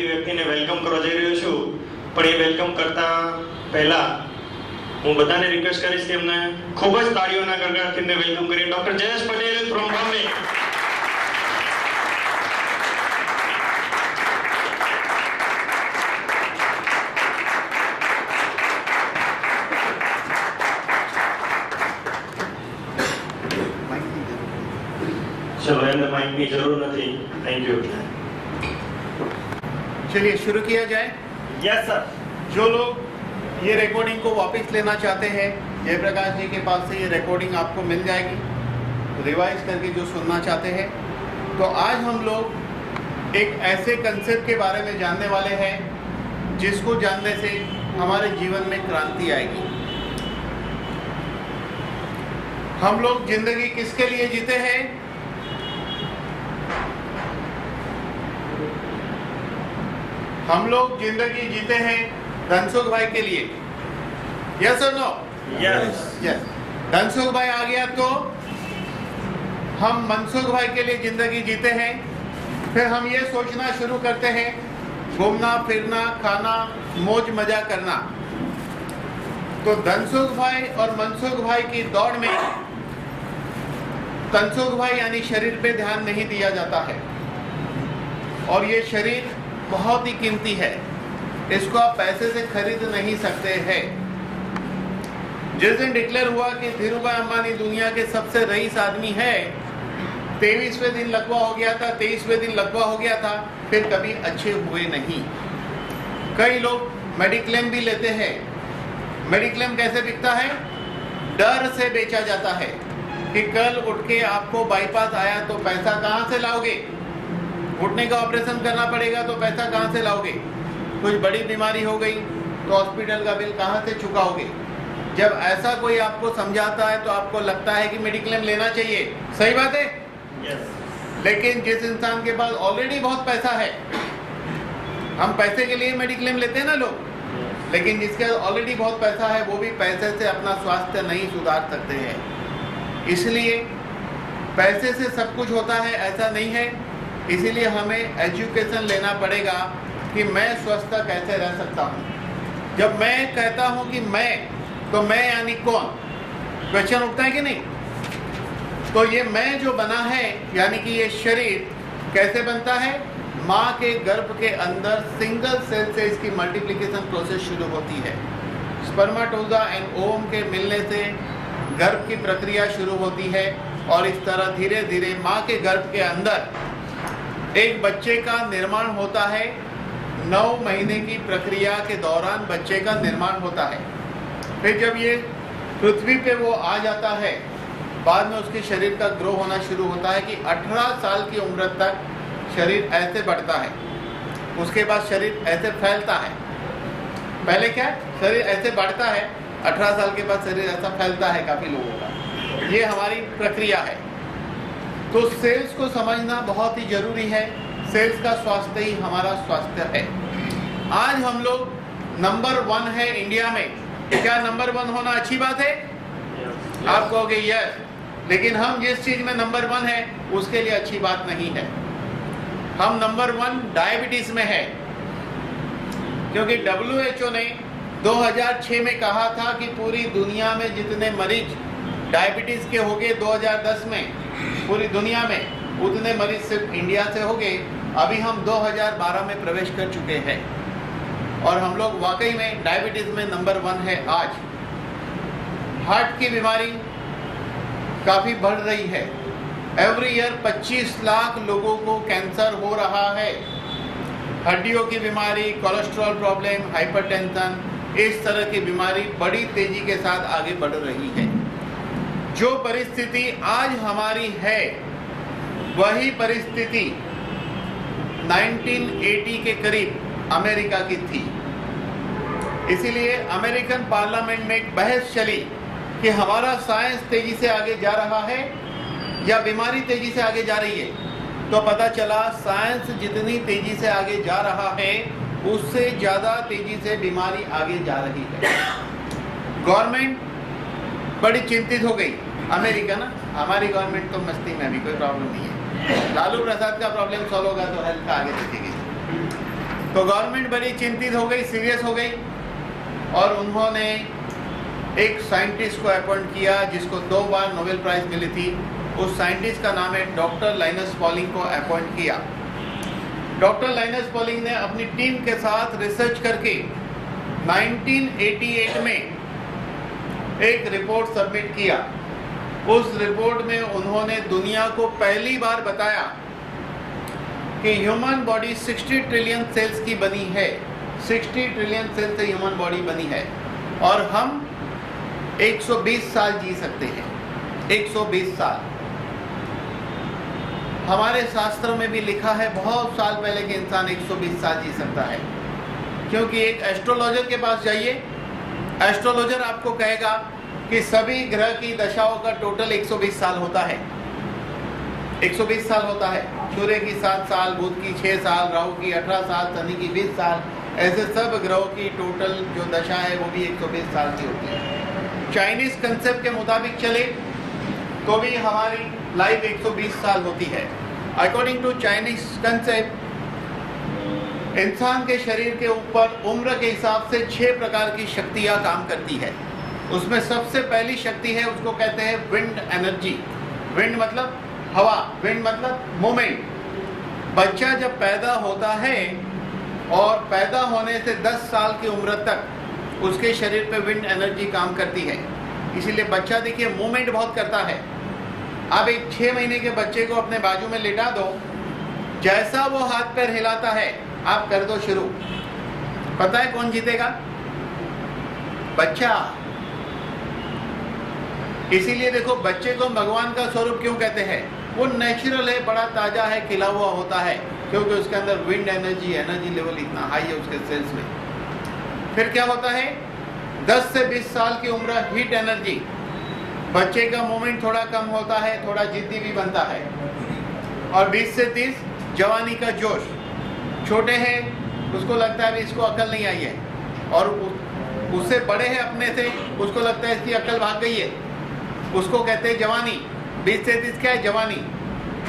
વ્યક્તિને વેલકમ કરવા જઈ રહ્યો છું, પણ એ વેલકમ કરતા પહેલા હું બધાને રિક્વેસ્ટ કરીશ કે એમને ખૂબ જ તાળીઓના ગણગણાટથી એમને વેલકમ કરીએ. Doctor Jayesh Patel from Bombay. चलो एंड माइक की जरूर नहीं. Thank you. चलिए शुरू किया जाए. Yes sir. जो लोग ये रिकॉर्डिंग को वापस लेना चाहते हैं, जयप्रकाश जी के पास से ये रिकॉर्डिंग आपको मिल जाएगी, रिवाइज करके जो सुनना चाहते हैं. तो आज हम लोग एक ऐसे कंसेप्ट के बारे में जानने वाले हैं जिसको जानने से हमारे जीवन में क्रांति आएगी. हम लोग जिंदगी किसके लिए जीते हैं? हम लोग जिंदगी जीते हैं धनसुख भाई के लिए. यस और नो? यस. यस. धनसुख भाई आ गया तो हम मनसुख भाई के लिए जिंदगी जीते हैं. फिर हम ये सोचना शुरू करते हैं, घूमना फिरना खाना मौज मजा करना. तो धनसुख भाई और मनसुख भाई की दौड़ में तनसुख भाई यानी शरीर पे ध्यान नहीं दिया जाता है. और ये शरीर बहुत ही कीमती है, इसको आप पैसे से खरीद नहीं सकते हैं. जिस दिन डिक्लेयर हुआ कि धीरूभाई अंबानी दुनिया के सबसे रईस आदमी है, 23वें दिन लकवा हो गया था, 23वें दिन लकवा हो गया था, फिर कभी अच्छे हुए नहीं. कई लोग मेडिक्लेम भी लेते हैं. मेडिक्लेम कैसे बिकता है? डर से बेचा जाता है कि कल उठ के आपको बाईपास आया तो पैसा कहाँ से लाओगे, घुटने का ऑपरेशन करना पड़ेगा तो पैसा कहाँ से लाओगे, कुछ बड़ी बीमारी हो गई तो हॉस्पिटल का बिल कहाँ से चुकाओगे. जब ऐसा कोई आपको समझाता है तो आपको लगता है कि मेडिक्लेम लेना चाहिए. सही बात है? यस. लेकिन जिस इंसान के पास ऑलरेडी बहुत पैसा है, हम पैसे के लिए मेडिक्लेम लेते हैं ना लोग, लेकिन जिसके ऑलरेडी बहुत पैसा है वो भी पैसे से अपना स्वास्थ्य नहीं सुधार सकते हैं. इसलिए पैसे से सब कुछ होता है ऐसा नहीं है. इसीलिए हमें एजुकेशन लेना पड़ेगा कि मैं स्वस्थ कैसे रह सकता हूँ. जब मैं कहता हूँ कि मैं, तो मैं यानी कौन? क्वेश्चन उठता है कि नहीं? तो ये मैं जो बना है यानी कि ये शरीर कैसे बनता है? माँ के गर्भ के अंदर सिंगल सेल से इसकी मल्टीप्लिकेशन प्रोसेस शुरू होती है. स्पर्माटोजा एंड ओवम के मिलने से गर्भ की प्रक्रिया शुरू होती है और इस तरह धीरे धीरे माँ के गर्भ के अंदर एक बच्चे का निर्माण होता है. 9 महीने की प्रक्रिया के दौरान बच्चे का निर्माण होता है. फिर जब ये पृथ्वी पे वो आ जाता है, बाद में उसके शरीर का ग्रो होना शुरू होता है कि 18 साल की उम्र तक शरीर ऐसे बढ़ता है. उसके बाद शरीर ऐसे फैलता है. पहले क्या, शरीर ऐसे बढ़ता है, 18 साल के बाद शरीर ऐसा फैलता है काफी लोगों का. ये हमारी प्रक्रिया है. तो सेल्स को समझना बहुत ही जरूरी है. सेल्स का स्वास्थ्य ही हमारा स्वास्थ्य है. आज हम लोग नंबर 1 है इंडिया में. क्या नंबर 1 होना अच्छी बात है? आप कहोगे यस, लेकिन हम जिस चीज में नंबर 1 है उसके लिए अच्छी बात नहीं है. हम नंबर 1 डायबिटीज में है, क्योंकि WHO ने 2006 में कहा था कि पूरी दुनिया में जितने मरीज डायबिटीज के हो गए 2010 में पूरी दुनिया में, उतने मरीज सिर्फ इंडिया से हो गए. अभी हम 2012 में प्रवेश कर चुके हैं और हम लोग वाकई में डायबिटीज में नंबर 1 है. आज हार्ट की बीमारी काफी बढ़ रही है. एवरी ईयर 25 लाख लोगों को कैंसर हो रहा है. हड्डियों की बीमारी, कोलेस्ट्रॉल प्रॉब्लम, हाइपरटेंशन, इस तरह की बीमारी बड़ी तेजी के साथ आगे बढ़ रही है. जो परिस्थिति आज हमारी है वही परिस्थिति 1980 के करीब अमेरिका की थी. इसीलिए अमेरिकन पार्लियामेंट में एक बहस चली कि हमारा साइंस तेजी से आगे जा रहा है या बीमारी तेजी से आगे जा रही है. तो पता चला साइंस जितनी तेजी से आगे जा रहा है उससे ज्यादा तेजी से बीमारी आगे जा रही है. गवर्नमेंट बड़ी चिंतित हो गई. अमेरिका ना, हमारी गवर्नमेंट तो मस्ती में, अभी कोई प्रॉब्लम नहीं है. लालू प्रसाद का प्रॉब्लम सॉल्व होगा तो हेल्थ का आगे देखेगी. तो गवर्नमेंट बड़ी चिंतित हो गई, सीरियस हो गई, और उन्होंने एक साइंटिस्ट को अपॉइंट किया जिसको 2 बार नोबेल प्राइज मिली थी। उस साइंटिस्ट का नाम है डॉक्टर लाइनस पॉलिंग को अपॉइंट किया। डॉक्टर लाइनस पॉलिंग ने अपनी टीम के साथ रिसर्च करके 1988 में एक रिपोर्ट सबमिट किया। उस रिपोर्ट में उन्होंने दुनिया को पहली बार बताया कि ह्यूमन बॉडी 60 ट्रिलियन सेल्स की बनी है। 60 ट्रिलियन सेल से ह्यूमन बॉडी बनी है और हम 120 साल जी सकते हैं। 120 साल। हमारे शास्त्रों में भी लिखा है बहुत साल पहले कि इंसान 120 साल जी सकता है, क्योंकि एक एस्ट्रोलॉजर के पास जाइए, एस्ट्रोलॉजर आपको कहेगा कि सभी ग्रह की दशाओं का टोटल 120 साल होता है। 120 साल होता है। सूर्य की 7 साल, बुध की 6 साल, राहु की 18 साल, शनि की 20 साल, ऐसे सब ग्रहों की टोटल जो दशा है वो भी 120 साल की होती है। चाइनीज कंसेप्ट के मुताबिक चले तो भी हमारी लाइफ 120 साल होती है। अकॉर्डिंग टू चाइनीज कंसेप्ट, इंसान के शरीर के ऊपर उम्र के हिसाब से 6 प्रकार की शक्तियां काम करती है। उसमें सबसे पहली शक्ति है, उसको कहते हैं विंड एनर्जी। विंड मतलब हवा, विंड मतलब मूवमेंट। बच्चा जब पैदा होता है और पैदा होने से 10 साल की उम्र तक उसके शरीर पे विंड एनर्जी काम करती है। इसीलिए बच्चा देखिए मूवमेंट बहुत करता है। आप एक 6 महीने के बच्चे को अपने बाजू में लेटा दो, जैसा वो हाथ पैर हिलाता है आप कर दो शुरू। पता है कौन जीतेगा? बच्चा। इसीलिए देखो बच्चे को भगवान का स्वरूप क्यों कहते हैं? वो नेचुरल है, बड़ा ताजा है, खिला हुआ होता है, क्योंकि उसके अंदर विंड एनर्जी लेवल इतना हाई है उसके सेल्स में। फिर क्या होता है? 10 से 20 साल की उम्र हीट एनर्जी। बच्चे का मूवमेंट थोड़ा कम होता है, थोड़ा जिद्दी भी बनता है। और 20 से 30 जवानी का जोश। छोटे हैं, उसको लगता है इसको अकल नहीं आई है, और उससे बड़े हैं अपने से, उसको लगता है इसकी अकल भाग गई है, उसको कहते हैं जवानी। 20 से 30 क्या है? जवानी।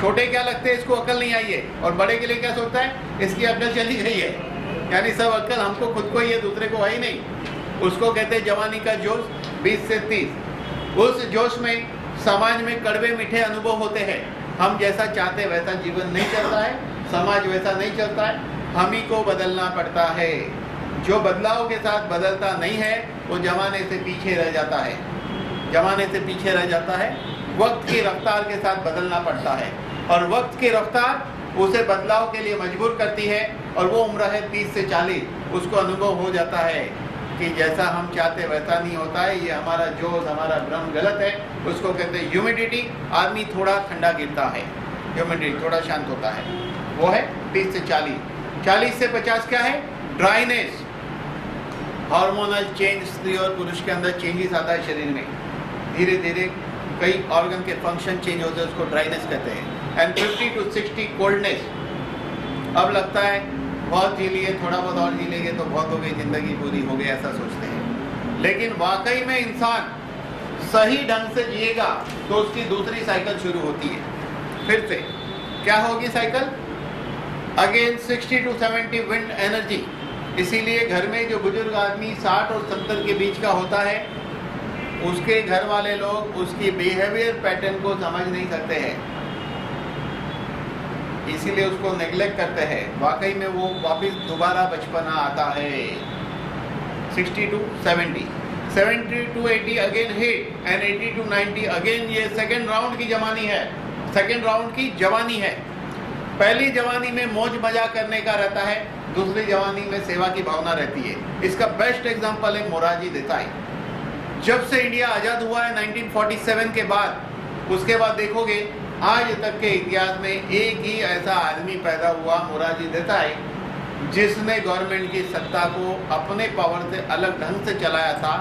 छोटे क्या लगते हैं? इसको अकल नहीं आई है, और बड़े के लिए क्या सोचता है? इसकी अकल चली गई है। यानी सब अकल हमको खुद को ही है, दूसरे को है ही नहीं। उसको कहते हैं जवानी का जोश। 20 से 30 उस जोश में समाज में कड़वे मीठे अनुभव होते हैं। हम जैसा चाहते वैसा जीवन नहीं चलता है, समाज वैसा नहीं चलता है, हम ही को बदलना पड़ता है। जो बदलाव के साथ बदलता नहीं है वो जमाने से पीछे रह जाता है। जमाने से पीछे रह जाता है। वक्त की रफ्तार के साथ बदलना पड़ता है, और वक्त की रफ्तार उसे बदलाव के लिए मजबूर करती है। और वो उम्र है 30 से 40। उसको अनुभव हो जाता है कि जैसा हम चाहते वैसा नहीं होता है, ये हमारा जोश, हमारा भ्रम गलत है। उसको कहते हैं ह्यूमिडिटी। आदमी थोड़ा ठंडा गिरता है, ह्यूमिडिटी थोड़ा शांत होता है, वो है 30 से 40। 40 से 50 क्या है? ड्राइनेस। हार्मोनल चेंज, स्त्री और पुरुष के अंदर चेंजेस आता है शरीर में। धीरे धीरे कई ऑर्गन के फंक्शन चेंज होते हैं, उसको ड्राइनेस कहते हैं। And 50 to 60 coldness. अब लगता है बहुत जी लिए, थोड़ा बहुत और जी लेंगे तो बहुत हो गई, जिंदगी पूरी हो गई, ऐसा सोचते हैं। लेकिन वाकई में इंसान सही ढंग से जिएगा तो उसकी दूसरी साइकिल शुरू होती है। फिर से क्या होगी cycle? Again 60 to 70 wind energy. इसीलिए घर में जो बुजुर्ग आदमी 60 और 70 के बीच का होता है, उसके घर वाले लोग उसकी बिहेवियर पैटर्न को समझ नहीं सकते हैं, इसीलिए उसको नेग्लेक्ट करते हैं। वाकई में वो वापस दोबारा बचपना आता है। 60 to 70, 70 to 80 again hit, and 80 to 90 again. ये सेकेंड राउंड की जवानी है, सेकेंड राउंड की जवानी है। पहली जवानी में मौज मजा करने का रहता है, दूसरी जवानी में सेवा की भावना रहती है। इसका बेस्ट एग्जांपल है मोरारजी देसाई। जब से इंडिया आज़ाद हुआ है 1947 के बाद, उसके बाद देखोगे आज तक के इतिहास में एक ही ऐसा आदमी पैदा हुआ, मोरारजी देसाई, जिसने गवर्नमेंट की सत्ता को अपने पावर से अलग ढंग से चलाया था।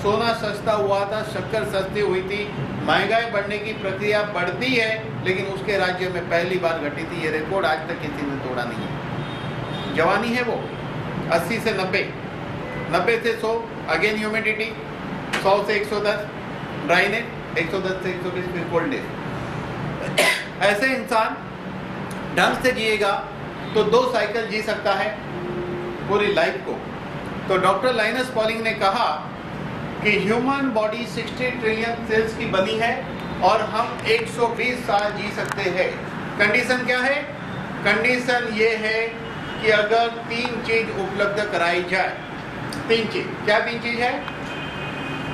सोना सस्ता हुआ था, शक्कर सस्ती हुई थी, महंगाई बढ़ने की प्रक्रिया बढ़ती है, लेकिन उसके राज्य में पहली बार घटी थी। ये रिकॉर्ड आज तक किसी ने तोड़ा नहीं है। जवानी है वो 80 से 90, 90 से 100 अगेन ह्यूमिडिटी, 100 से 110 ड्राइनेस, 110 से 120 फिर कोल्डनेस। ऐसे इंसान ढंग से जिएगा तो 2 साइकिल जी सकता है। पूरी लाइफ को। तो डॉक्टर लाइनस पॉलिंग ने कहा कि ह्यूमन बॉडी 60 ट्रिलियन सेल्स की बनी है और हम 120 साल जी सकते हैं। कंडीशन क्या है? कंडीशन ये है कि अगर 3 चीज उपलब्ध कराई जाए। 3 चीज, क्या 3 चीज है?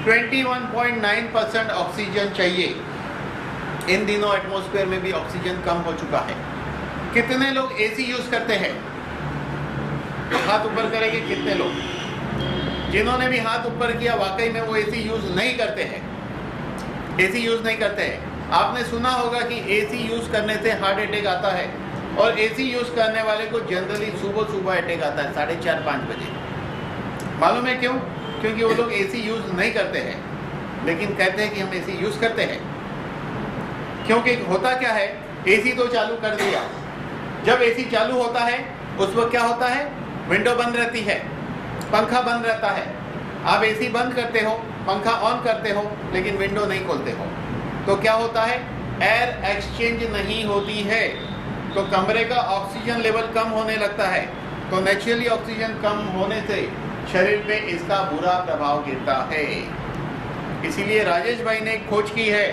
21.9% ऑक्सीजन चाहिए। इन दिनों एटमॉस्फेयर में भी ऑक्सीजन कम हो चुका है। कितने लोग एसी यूज करते हैं? हाथ ऊपर करेंगे कितने लोग? जिन्होंने भी हाथ ऊपर किया वाकई में वो एसी यूज नहीं करते हैं। एसी यूज नहीं करते हैं। आपने सुना होगा कि एसी यूज करने से हार्ट अटैक आता है और एसी यूज करने वाले को जनरली सुबह सुबह अटैक आता है 4:30-5 बजे। मालूम है क्यों? क्योंकि वो लोग एसी यूज नहीं करते हैं लेकिन कहते हैं कि हम एसी यूज करते हैं। क्योंकि होता क्या है, एसी तो चालू कर दिया। जब एसी चालू होता है उस वक्त क्या होता है? विंडो बंद रहती है, पंखा बंद रहता है। आप एसी बंद करते हो, पंखा ऑन करते हो लेकिन विंडो नहीं खोलते हो, तो क्या होता है? एयर एक्सचेंज नहीं होती है, तो कमरे का ऑक्सीजन लेवल कम होने लगता है। तो नेचुरली ऑक्सीजन कम होने से शरीर पे इसका बुरा प्रभाव गिरता है। इसीलिए राजेश भाई ने एक खोज की है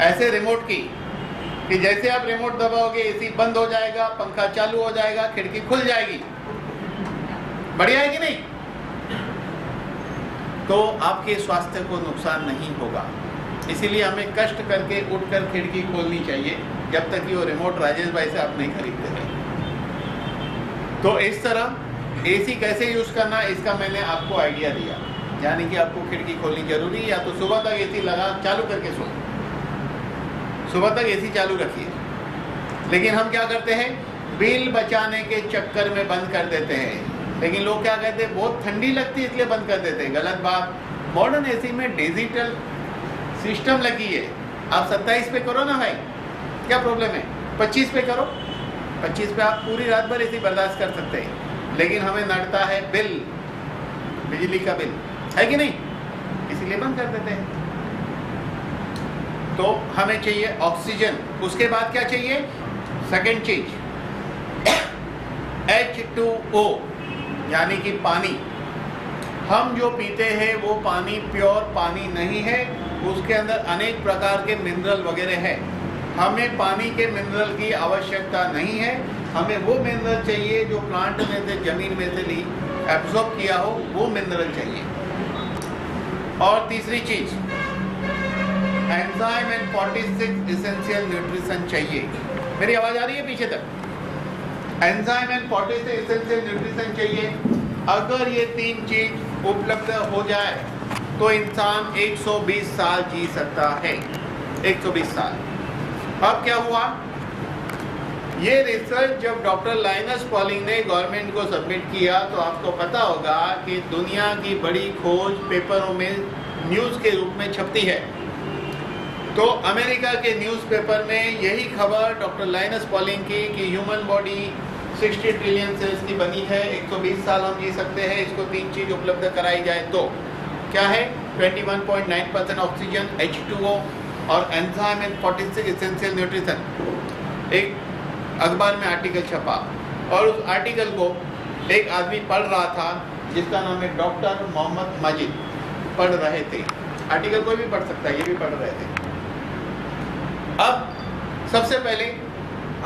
ऐसे रिमोट की कि जैसे आप रिमोट दबाओगे एसी बंद हो जाएगा, पंखा चालू हो जाएगा, खिड़की खुल जाएगी। बढ़िया है कि नहीं? तो आपके स्वास्थ्य को नुकसान नहीं होगा। इसीलिए हमें कष्ट करके उठकर खिड़की खोलनी चाहिए जब तक कि वो रिमोट राजेश भाई से आप नहीं खरीदते हैं। तो इस तरह एसी कैसे यूज करना इसका मैंने आपको आइडिया दिया। यानी कि आपको खिड़की खोलनी जरूरी है, या तो सुबह तक एसी लगा चालू करके सो, सुबह तक एसी चालू रखिए। लेकिन हम क्या करते हैं? बिल बचाने के चक्कर में बंद कर देते हैं। लेकिन लोग क्या कहते हैं? बहुत ठंडी लगती है इसलिए बंद कर देते हैं। गलत बात। मॉडर्न एसी में डिजिटल सिस्टम लगी है। आप 27 पे करो ना भाई, क्या प्रॉब्लम है? 25 पे करो। 25 पे आप पूरी रात भर एसी बर्दाश्त कर सकते हैं। लेकिन हमें नड़ता है बिल, बिजली का बिल, है कि नहीं? इसीलिए बंद कर देते हैं। तो हमें चाहिए ऑक्सीजन। उसके बाद क्या चाहिए? सेकेंड चीज H2O यानी कि पानी। हम जो पीते हैं वो पानी प्योर पानी नहीं है, उसके अंदर अनेक प्रकार के मिनरल वगैरह है। हमें पानी के मिनरल की आवश्यकता नहीं है। हमें वो मिनरल चाहिए जो प्लांट में से, जमीन में से ली एब्जॉर्ब किया हो, वो मिनरल चाहिए। और तीसरी चीज एंजाइम एंड 46 एसेंशियल न्यूट्रिशन चाहिए। मेरी आवाज आ रही है पीछे तक? एंजाइम एंड 46 एसेंशियल न्यूट्रिशन चाहिए। अगर ये 3 चीज उपलब्ध हो जाए तो इंसान 120 साल जी सकता है। 120 साल। अब क्या हुआ? ये रिसर्च जब डॉक्टर लाइनस पॉलिंग ने गवर्नमेंट को सबमिट किया तो आपको पता होगा कि दुनिया की बड़ी खोज पेपरों में न्यूज़ के रूप में छपती है। तो अमेरिका के न्यूज़पेपर में यही खबर डॉक्टर लाइनस पॉलिंग की कि ह्यूमन बॉडी 60 ट्रिलियन सेल्स की बनी है, 120 साल हम जी सकते हैं, इसको 3 चीज उपलब्ध कराई जाए तो क्या है? 21.9% ऑक्सीजन, H2O और एंजाइम एंड 46 एसेंशियल न्यूट्रिशन। एक अखबार में आर्टिकल छपा और उस आर्टिकल को एक आदमी पढ़ रहा था जिसका नाम है डॉक्टर मोहम्मद माजिद। पढ़ रहे थे आर्टिकल, कोई भी पढ़ सकता है, ये भी पढ़ रहे थे। अब सबसे पहले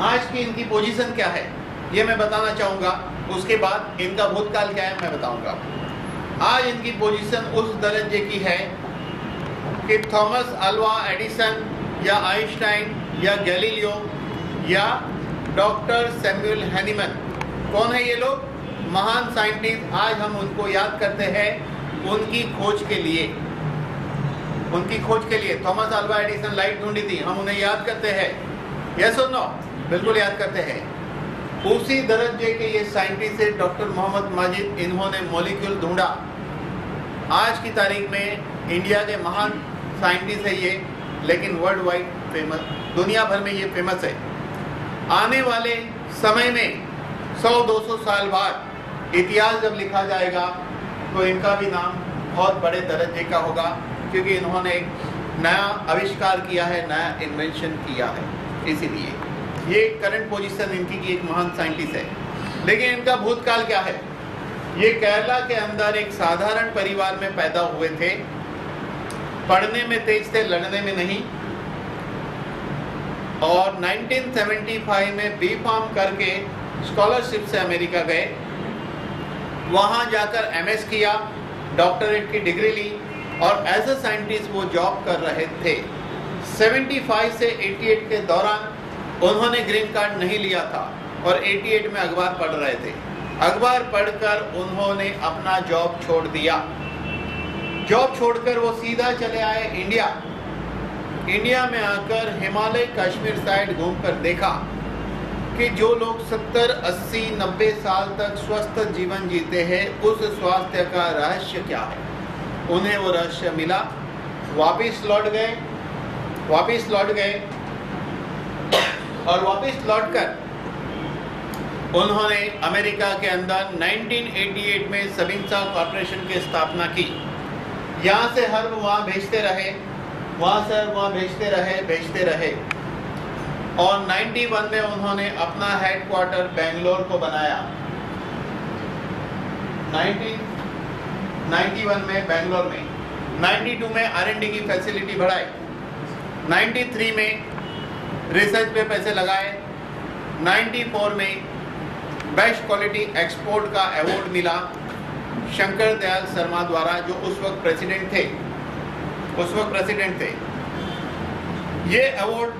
आज की इनकी पोजीशन क्या है ये मैं बताना चाहूँगा। उसके बाद इनका भूतकाल क्या है मैं बताऊँगा। आज इनकी पोजीशन उस दर्जे की है कि थॉमस अल्वा एडिसन या आइंस्टाइन या गैलीलियो या डॉक्टर सैमुअल हैनीमन, कौन है ये लोग? महान साइंटिस्ट। आज हम उनको याद करते हैं उनकी खोज के लिए। उनकी खोज के लिए थॉमस अल्वा एडिसन लाइट ढूंढी थी, हम उन्हें याद करते हैं। यस और नो? बिल्कुल याद करते हैं। उसी दर्जे के ये साइंटिस्ट है डॉक्टर मोहम्मद माजिद, इन्होंने मॉलिक्यूल ढूंढा। आज की तारीख में इंडिया के महान साइंटिस्ट है ये, लेकिन वर्ल्ड वाइड फेमस, दुनिया भर में ये फेमस है। आने वाले समय में 100-200 साल बाद इतिहास जब लिखा जाएगा तो इनका भी नाम बहुत बड़े दर्जे का होगा, क्योंकि इन्होंने एक नया आविष्कार किया है, नया इन्वेंशन किया है। इसीलिए ये करंट पोजीशन इनकी की एक महान साइंटिस्ट है। लेकिन इनका भूतकाल क्या है? ये केरला के अंदर एक साधारण परिवार में पैदा हुए थे, पढ़ने में तेज थे, लड़ने में नहीं। और 1975 में B.Pharm करके स्कॉलरशिप से अमेरिका गए, वहाँ जाकर MS किया, डॉक्टरेट की डिग्री ली और एज अ साइंटिस्ट वो जॉब कर रहे थे। 75 से 88 के दौरान उन्होंने ग्रीन कार्ड नहीं लिया था और 88 में अखबार पढ़ रहे थे। अखबार पढ़कर उन्होंने अपना जॉब छोड़ दिया। जॉब छोड़कर वो सीधा चले आए इंडिया। इंडिया में आकर हिमालय कश्मीर साइड घूमकर देखा कि जो लोग 70, 80, 90 साल तक स्वस्थ जीवन जीते हैं, उस स्वास्थ्य का रहस्य क्या है। उन्हें वो रहस्य मिला, वापिस लौट गए और वापिस लौटकर उन्होंने अमेरिका के अंदर 1988 में सबिंसा कॉर्पोरेशन की स्थापना की। यहाँ से हर वहाँ भेजते रहे, वहाँ से वहाँ भेजते रहे और 91 में उन्होंने अपना हेडक्वार्टर बेंगलोर को बनाया। 1991 में बेंगलोर में, 92 में R&D की फैसिलिटी बढ़ाई, 93 में रिसर्च पे पैसे लगाए, 94 में बेस्ट क्वालिटी एक्सपोर्ट का अवार्ड मिला शंकर दयाल शर्मा द्वारा, जो उस वक्त प्रेसिडेंट थे। ये अवार्ड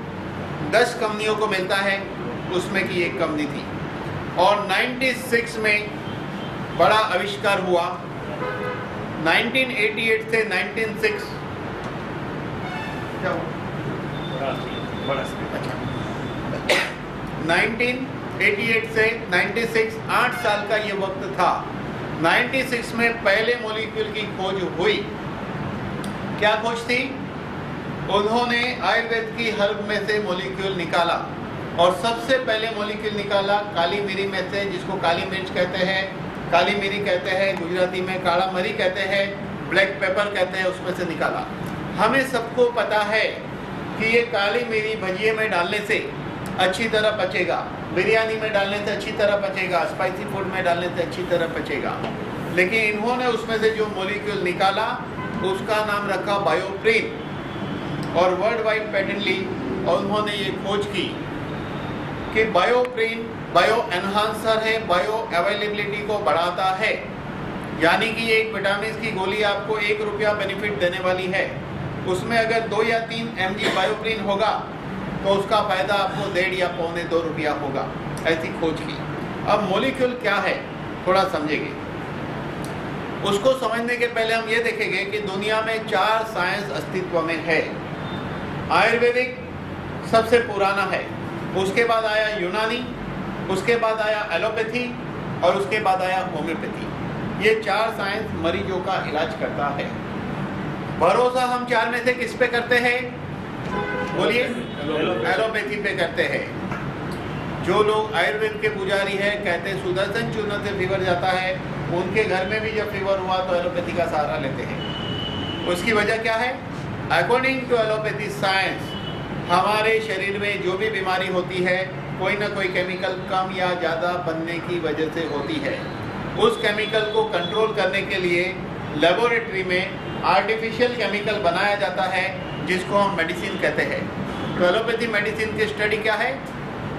10 कंपनियों को मिलता है, उसमें की एक कंपनी थी। और 96 में बड़ा आविष्कार हुआ। 1988 से 96 क्या हुआ? 1988 से 96, 8 साल का ये वक्त था। 96 में पहले मॉलिक्यूल की खोज हुई। क्या खोज थी? उन्होंने आयुर्वेद की हर्ब में से मॉलिक्यूल निकाला और सबसे पहले मॉलिक्यूल निकाला काली मिरी में से, जिसको काली मिर्च कहते हैं, काली मिरी कहते हैं, गुजराती में काला मरी कहते हैं, ब्लैक पेपर कहते हैं, उसमें से निकाला। हमें सबको पता है कि ये काली मिरी भजिए में डालने से अच्छी तरह पचेगा, बिरयानी में डालने से अच्छी तरह पचेगा, स्पाइसी फूड में डालने से अच्छी तरह पचेगा। लेकिन इन्होंने उसमें से जो मॉलिक्यूल निकाला उसका नाम रखा बायोप्रीन और वर्ल्ड वाइड पैटेंटली उन्होंने ये खोज की कि बायोप्रीन बायो एनहांसर है, बायो अवेलेबिलिटी को बढ़ाता है। यानी कि एक विटामिन की गोली आपको 1 रुपया बेनिफिट देने वाली है, उसमें अगर 2 या 3 mg बायोप्रीन होगा तो उसका फायदा आपको 1.5 या 1.25 रुपया होगा। ऐसी खोज की। अब मॉलिक्यूल क्या है थोड़ा समझेंगे। उसको समझने के पहले हम ये देखेंगे कि दुनिया में 4 साइंस अस्तित्व में है। आयुर्वेदिक सबसे पुराना है, उसके बाद आया यूनानी, उसके बाद आया एलोपैथी और उसके बाद आया होम्योपैथी। ये 4 साइंस मरीजों का इलाज करता है। भरोसा हम 4 में से किस पे करते हैं? बोलिए, एलोपैथी पे करते हैं। जो लोग आयुर्वेद के पुजारी हैं, कहते हैं सुदर्शन चूर्ण से फीवर जाता है, उनके घर में भी जब फीवर हुआ तो एलोपैथी का सहारा लेते हैं। उसकी वजह क्या है? अकॉर्डिंग टू एलोपैथी साइंस, हमारे शरीर में जो भी बीमारी होती है कोई ना कोई केमिकल कम या ज़्यादा बनने की वजह से होती है। उस केमिकल को कंट्रोल करने के लिए लेबोरेटरी में आर्टिफिशियल केमिकल बनाया जाता है, जिसको हम मेडिसिन कहते हैं। तो एलोपैथी मेडिसिन की स्टडी क्या है?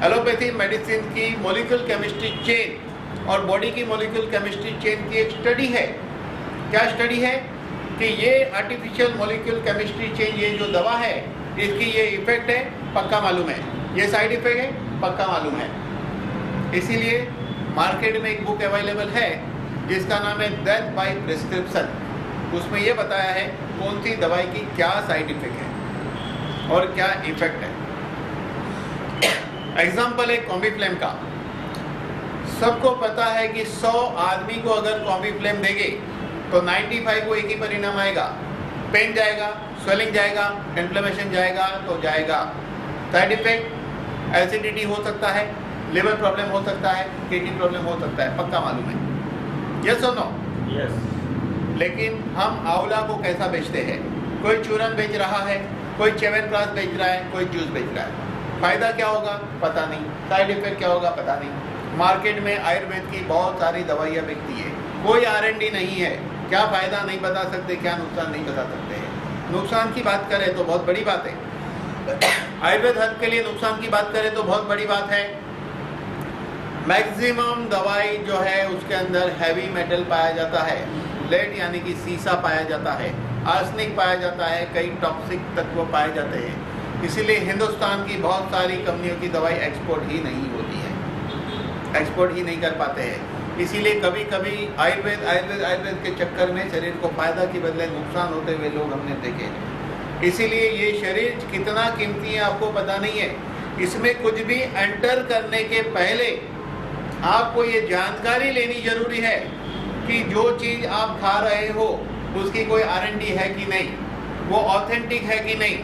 एलोपैथी मेडिसिन की मॉलिक्यूल केमिस्ट्री चेन और बॉडी की मॉलिक्यूल केमिस्ट्री चेन की एक स्टडी है। क्या स्टडी है? कि ये आर्टिफिशियल मॉलिक्यूल केमिस्ट्री चेन, ये जो दवा है, इसकी ये इफेक्ट है, पक्का मालूम है, ये साइड इफेक्ट है, पक्का मालूम है। इसीलिए मार्केट में एक बुक अवेलेबल है जिसका नाम है डेथ बाय प्रिस्क्रिप्शन। उसमें ये बताया है कौन सी दवाई की क्या साइड इफेक्ट है और क्या इफेक्ट है। एग्जाम्पल है कॉम्बीफ्लेम का। सबको पता है कि 100 आदमी को अगर कॉम्बीफ्लेम देंगे तो 95 को एक ही परिणाम आएगा, पेन जाएगा, स्वेलिंग जाएगा, इन्फ्लेमेशन जाएगा, तो जाएगा। साइड इफेक्ट एसिडिटी हो सकता है, लिवर प्रॉब्लम हो सकता है, किडनी प्रॉब्लम हो सकता है, पक्का मालूम है। यस और नो? यस। लेकिन हम आंवला को कैसा बेचते हैं? कोई चूरन बेच रहा है, कोई च्यवनप्राश बेच रहा है, कोई जूस बेच रहा है। फायदा क्या होगा? पता नहीं। साइड इफेक्ट क्या होगा? पता नहीं। मार्केट में आयुर्वेद की बहुत सारी दवाइयाँ बिकती है, कोई R&D नहीं है। क्या फायदा नहीं बता सकते, क्या नुकसान नहीं बता सकते हैं। नुकसान की बात करें तो बहुत बड़ी बात है। आयुर्वेद हर्ब के लिए नुकसान की बात करें तो बहुत बड़ी बात है। मैक्सिमम दवाई जो है उसके अंदर हैवी मेटल पाया जाता है, लेड यानी कि सीसा पाया जाता है, आर्सेनिक पाया जाता है, कई टॉक्सिक तत्व पाए जाते हैं। इसीलिए हिंदुस्तान की बहुत सारी कंपनियों की दवाई एक्सपोर्ट ही नहीं होती है, एक्सपोर्ट ही नहीं कर पाते हैं। इसीलिए कभी कभी आयुर्वेद आयुर्वेद आयुर्वेद के चक्कर में शरीर को फायदा की बदले नुकसान होते हुए लोग हमने देखे हैं। इसीलिए ये शरीर कितना कीमती है आपको पता नहीं है। इसमें कुछ भी एंटर करने के पहले आपको ये जानकारी लेनी जरूरी है कि जो चीज़ आप खा रहे हो उसकी कोई R&D है कि नहीं, वो ऑथेंटिक है कि नहीं,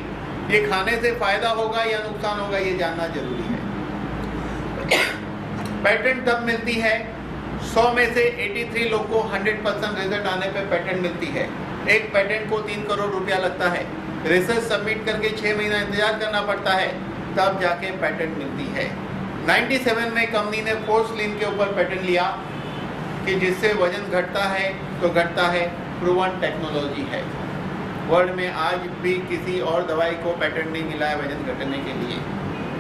ये खाने से फायदा होगा या नुकसान होगा, ये जानना जरूरी है। पेटेंट तब मिलती है 100 में से 83 लोग को 100% रिजल्ट आने पे पेटेंट मिलती है। एक पेटेंट को 3 करोड़ रुपया लगता है, रिसर्च सबमिट करके 6 महीना इंतजार करना पड़ता है, तब जाके पेटेंट मिलती है। 97 में कंपनी ने फोर्सलिन के ऊपर पेटेंट लिया कि जिससे वजन घटता है तो घटता है, प्रूवन टेक्नोलॉजी है। वर्ल्ड में आज भी किसी और दवाई को पेटेंट नहीं मिला है वजन घटने के लिए।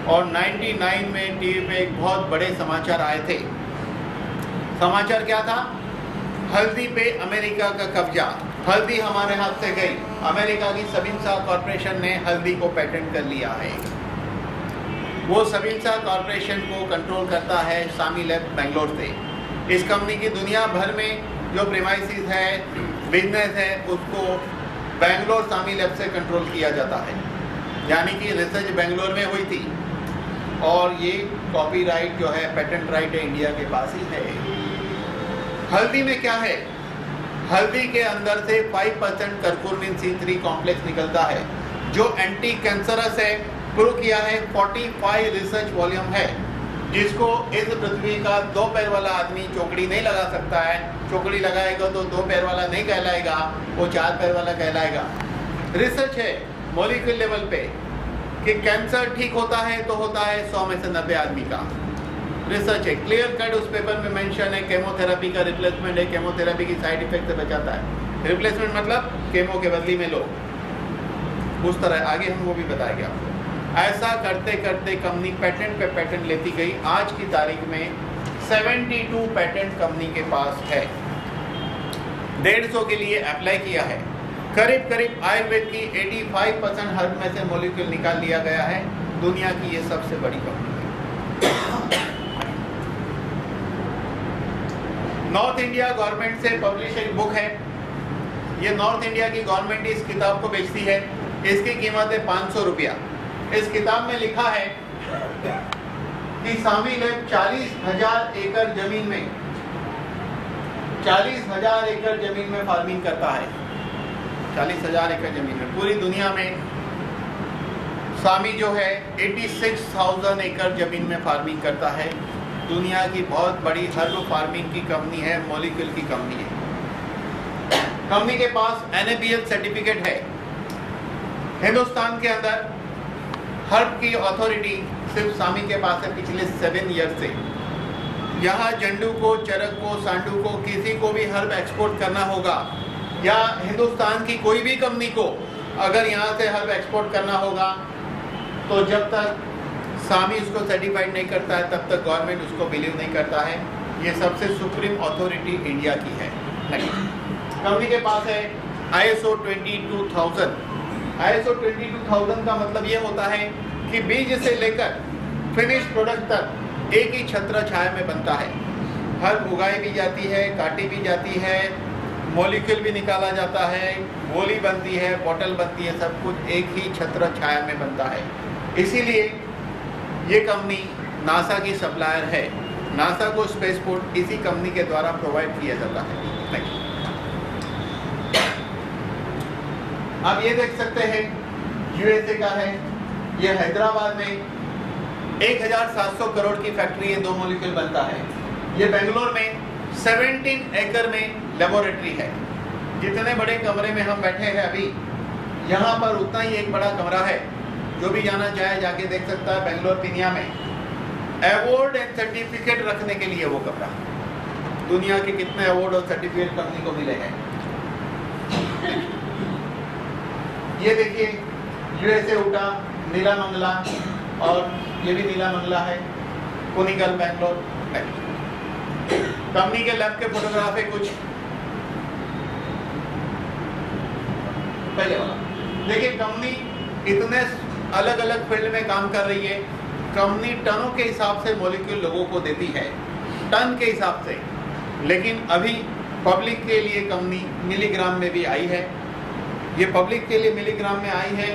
और 99 में टीवी पे एक बहुत बड़े समाचार आए थे। समाचार क्या था? हल्दी पे अमेरिका का कब्जा, हल्दी हमारे हाथ से गई। अमेरिका की सबिंसा कॉर्पोरेशन ने हल्दी को पेटेंट कर लिया है। वो सबिंसा कॉर्पोरेशन को कंट्रोल करता है सामी लैब बेंगलोर से। इस कंपनी की दुनिया भर में जो प्रीमाइसिस है, बिजनेस है, उसको बेंगलोर सामी लैब से कंट्रोल किया जाता है। यानी कि रिसर्च बेंगलोर में हुई थी और ये कॉपीराइट जो है, पेटेंट राइट है, इंडिया के पास ही है। हल्दी में क्या है? हल्दी के अंदर से 5% कर्कुमिन C3 कॉम्प्लेक्स निकलता है जो एंटी कैंसरस है। प्रूव किया है, 45 रिसर्च वॉल्यूम है, जिसको इस पृथ्वी का 2 पैर वाला आदमी चौकड़ी नहीं लगा सकता है। चौकड़ी लगाएगा तो 2 पैर वाला नहीं कहलाएगा, वो 4 पैर वाला कहलाएगा। रिसर्च है मॉलिक्यूल लेवल पे कि कैंसर ठीक होता है तो होता है 100 में से 90 आदमी का। रिसर्च है, क्लियर कट उस पेपर में मेंशन है। केमोथेरेपी का रिप्लेसमेंट है, केमोथेरेपी की साइड इफेक्ट से बचाता है। रिप्लेसमेंट मतलब केमो के बदली में लो, उस तरह आगे हम वो भी बताएंगे आपको। ऐसा करते करते कंपनी पेटेंट पे पेटेंट लेती गई। आज की तारीख में 72 पेटेंट कंपनी के पास है। 150 के लिए अप्लाई किया है। करीब करीब आयुर्वेद की 85% हर्ब में से मॉलिक्यूल निकाल लिया गया है। दुनिया की ये सबसे बड़ी कंपनी है। नॉर्थ इंडिया गवर्नमेंट से पब्लिश एक बुक है। ये नॉर्थ इंडिया की गवर्नमेंट इस किताब को बेचती है। इसकी कीमत है 500 रुपया। इस किताब में लिखा है कि सामी लैब 40,000 एकड़ जमीन में 40,000 एकड़ जमीन में फार्मिंग करता है। 40,000 एकड़ जमीन में पूरी दुनिया में सामी जो है 86,000 एकड़ जमीन में फार्मिंग करता है। दुनिया की बहुत बड़ी हर्ब फार्मिंग की कंपनी है, मॉलिक्यूल की कंपनी है। कंपनी के पास NABL सर्टिफिकेट है। हिंदुस्तान के अंदर हर्ब की अथॉरिटी सिर्फ सामी के पास है पिछले 7 ईयर से। यहाँ जंडू को, चरक को, सांडू को, किसी को भी हर्ब एक्सपोर्ट करना होगा या हिंदुस्तान की कोई भी कंपनी को अगर यहाँ से हर्ब एक्सपोर्ट करना होगा तो जब तक सामी उसको सर्टिफाइड नहीं करता है तब तक गवर्नमेंट उसको बिलीव नहीं करता है। ये सबसे सुप्रीम अथॉरिटी इंडिया की है। कंपनी के पास है ISO 22000। ISO 22000 का मतलब ये होता है कि बीज से लेकर फिनिश प्रोडक्ट तक एक ही छत्र छाया में बनता है। हर्ब उगाई भी जाती है, काटी भी जाती है, मॉलिक्यूल भी निकाला जाता है, गोली बनती है, बॉटल बनती है, सब कुछ एक ही छत्र छाया में बनता है। इसीलिए ये कंपनी नासा की सप्लायर है। नासा को स्पेसपोर्ट इसी कंपनी के द्वारा प्रोवाइड किया जाता है। आप ये देख सकते हैं USA का है। ये हैदराबाद में 1700 करोड़ की फैक्ट्री है, 2 मॉलिक्यूल बनता है। ये बेंगलोर में 17 एकड़ में लेबोरेटरी है। जितने बड़े कमरे में हम बैठे हैं अभी, यहाँ पर उतना ही एक बड़ा कमरा है। जो भी जाना चाहे जाके देख सकता है। बेंगलोर पिनिया में अवार्ड एंड सर्टिफिकेट रखने के लिए वो कपड़ा। दुनिया के कितने अवार्ड और सर्टिफिकेट कंपनी को मिले हैं। ये देखिए यूएसए उटा नीला मंगला, और ये भी नीला मंगला है, कुनिकल बैंगलोर। कंपनी के लैब के फोटोग्राफ है कुछ। पहले वाला देखिए, कंपनी इतने अलग अलग फील्ड में काम कर रही है। कंपनी टनों के हिसाब से मॉलिक्यूल लोगों को देती है, टन के हिसाब से, लेकिन अभी पब्लिक के लिए कंपनी मिलीग्राम में भी आई है। ये पब्लिक के लिए मिलीग्राम में आई है।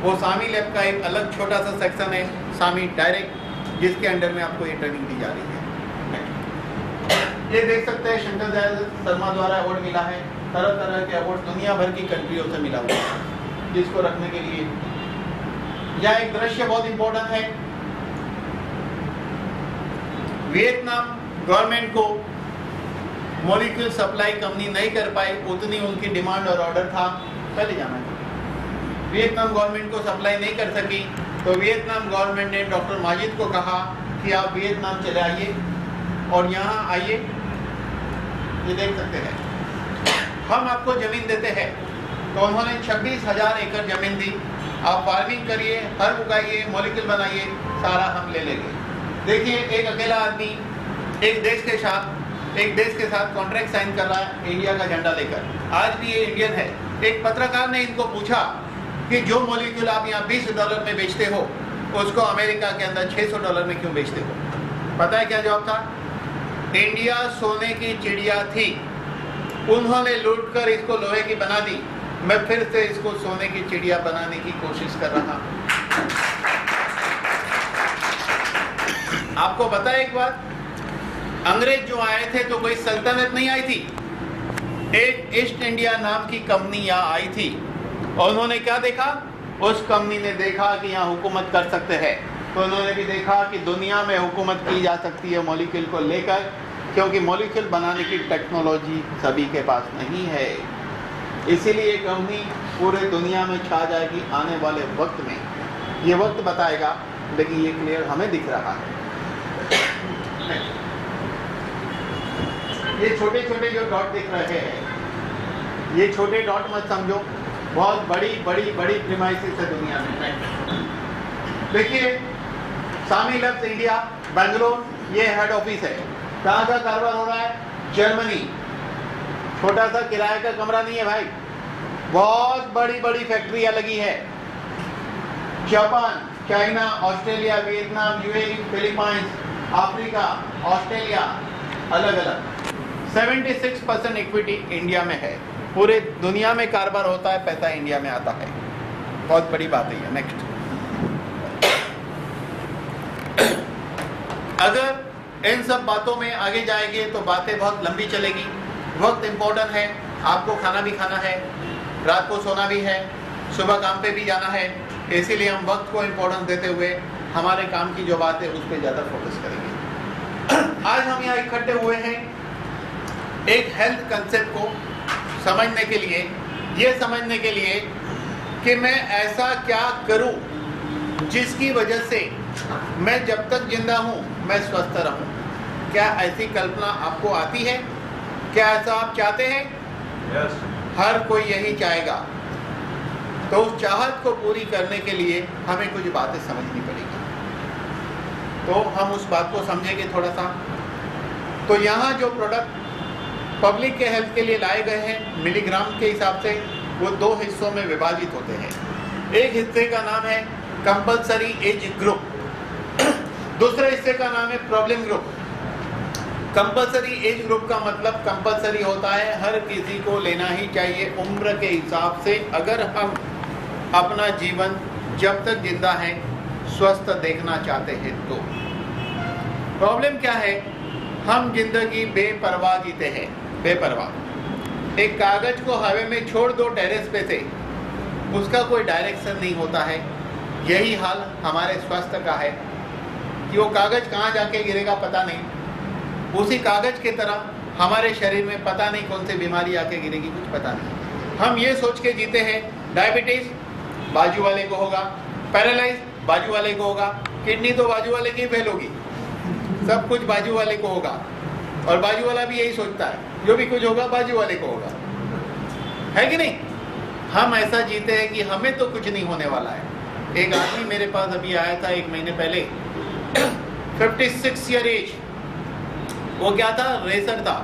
वो सामी लैब का एक अलग छोटा सा सेक्शन है, सामी डायरेक्ट, जिसके अंडर में आपको ये ट्रेनिंग दी जा रही है। ये देख सकते हैं शंकर दयाल शर्मा द्वारा अवार्ड मिला है। तरह तरह के अवार्ड दुनिया भर की कंट्रियों से मिला हुआ है, जिसको रखने के लिए। यह एक दृश्य बहुत इंपॉर्टेंट है। वियतनाम गवर्नमेंट को मॉलिक्यूल सप्लाई कंपनी नहीं कर पाई, उतनी उनकी डिमांड और ऑर्डर था। पहले जाना है, वियतनाम गवर्नमेंट को सप्लाई नहीं कर सकी, तो वियतनाम गवर्नमेंट ने डॉक्टर माजिद को कहा कि आप वियतनाम चले आइए और यहाँ आइए। ये देख सकते हैं, हम आपको जमीन देते हैं। तो उन्होंने 26,000 एकड़ जमीन दी। आप फार्मिंग करिए, हर उगाइए, मॉलिक्यूल बनाइए, सारा हम ले लेंगे। देखिए, एक अकेला आदमी एक देश के साथ कॉन्ट्रैक्ट साइन कर रहा है इंडिया का झंडा लेकर। आज भी ये इंडियन है। एक पत्रकार ने इनको पूछा कि जो मॉलिक्यूल आप यहाँ $20 में बेचते हो, उसको अमेरिका के अंदर $600 में क्यों बेचते हो? पता है क्या जवाब था? इंडिया सोने की चिड़िया थी, उन्होंने लूटकर इसको लोहे की बना दी। मैं फिर से इसको सोने की चिड़िया बनाने की कोशिश कर रहा हूं। आपको पता है एक बात, अंग्रेज जो आए थे तो कोई सल्तनत नहीं आई थी। एक ईस्ट इंडिया नाम की कंपनी यहाँ आई थी, और उन्होंने क्या देखा? उस कंपनी ने देखा कि यहाँ हुकूमत कर सकते हैं, तो उन्होंने भी देखा कि दुनिया में हुकूमत की जा सकती है मॉलिक्यूल को लेकर, क्योंकि मॉलिक्यूल बनाने की टेक्नोलॉजी सभी के पास नहीं है। इसीलिए कंपनी पूरे दुनिया में छा जाएगी आने वाले वक्त में। ये वक्त बताएगा, लेकिन ये क्लियर हमें दिख रहा है। ये छोटे छोटे जो डॉट दिख रहे हैं, ये छोटे डॉट मत समझो, बहुत बड़ी बड़ी बड़ी प्रीमाइसेस है दुनिया में। देखिए, सामी लैब्स इंडिया बेंगलोर, ये हेड ऑफिस है। कहाँ का कारोबार हो रहा है? जर्मनी। छोटा सा किराए का कमरा नहीं है भाई, बहुत बड़ी बड़ी फैक्ट्रियां लगी है। Japan, China, Australia, Vietnam, UAE, Philippines, Africa, Australia, अलग अलग। 76% इक्विटी इंडिया में है। पूरे दुनिया में कारोबार होता है, पैसा इंडिया में आता है। बहुत बड़ी बात है ये। नेक्स्ट, अगर इन सब बातों में आगे जाएंगे तो बातें बहुत लंबी चलेगी। वक्त इम्पोर्टेंट है, आपको खाना भी खाना है, रात को सोना भी है, सुबह काम पे भी जाना है। इसीलिए हम वक्त को इम्पोर्टेंस देते हुए हमारे काम की जो बात है उस पर ज़्यादा फोकस करेंगे। आज हम यहाँ इकट्ठे हुए हैं एक हेल्थ कंसेप्ट को समझने के लिए, ये समझने के लिए कि मैं ऐसा क्या करूं जिसकी वजह से मैं जब तक जिंदा हूं मैं स्वस्थ रहूं। क्या ऐसी कल्पना आपको आती है? क्या ऐसा आप चाहते हैं? Yes. हर कोई यही चाहेगा। तो उस चाहत को पूरी करने के लिए हमें कुछ बातें समझनी पड़ेगी। तो हम उस बात को समझेंगे थोड़ा सा। तो यहाँ जो प्रोडक्ट पब्लिक के हेल्थ के लिए लाए गए हैं मिलीग्राम के हिसाब से, वो 2 हिस्सों में विभाजित होते हैं। एक हिस्से का नाम है कंपल्सरी एज ग्रुप, दूसरे हिस्से का नाम है problem group. Compulsory age group का मतलब कंपल्सरी होता है, हर किसी को लेना ही चाहिए उम्र के हिसाब से, अगर हम अपना जीवन जब तक जिंदा हैं स्वस्थ देखना चाहते हैं तो। प्रॉब्लम क्या है? हम जिंदगी बेपरवाह जीते हैं, बेपरवाह। एक कागज को हवा में छोड़ दो टेरेस पे से, उसका कोई डायरेक्शन नहीं होता है। यही हाल हमारे स्वास्थ्य का है कि वो कागज कहाँ जाके गिरेगा पता नहीं। उसी कागज की तरह हमारे शरीर में पता नहीं कौन सी बीमारी आके गिरेगी, कुछ पता नहीं। हम ये सोच के जीते हैं डायबिटीज बाजू वाले को होगा, पैरालाइज बाजू वाले को होगा, किडनी तो बाजू वाले की फेल होगी, सब कुछ बाजू वाले को होगा, और बाजू वाला भी यही सोचता है, जो भी कुछ होगा बाजू वाले को होगा, है कि नहीं? हम ऐसा जीते हैं कि हमें तो कुछ नहीं होने वाला है। एक आदमी मेरे पास अभी आया था 1 महीने पहले, 56 ईयर एज। वो क्या था? रेसर था,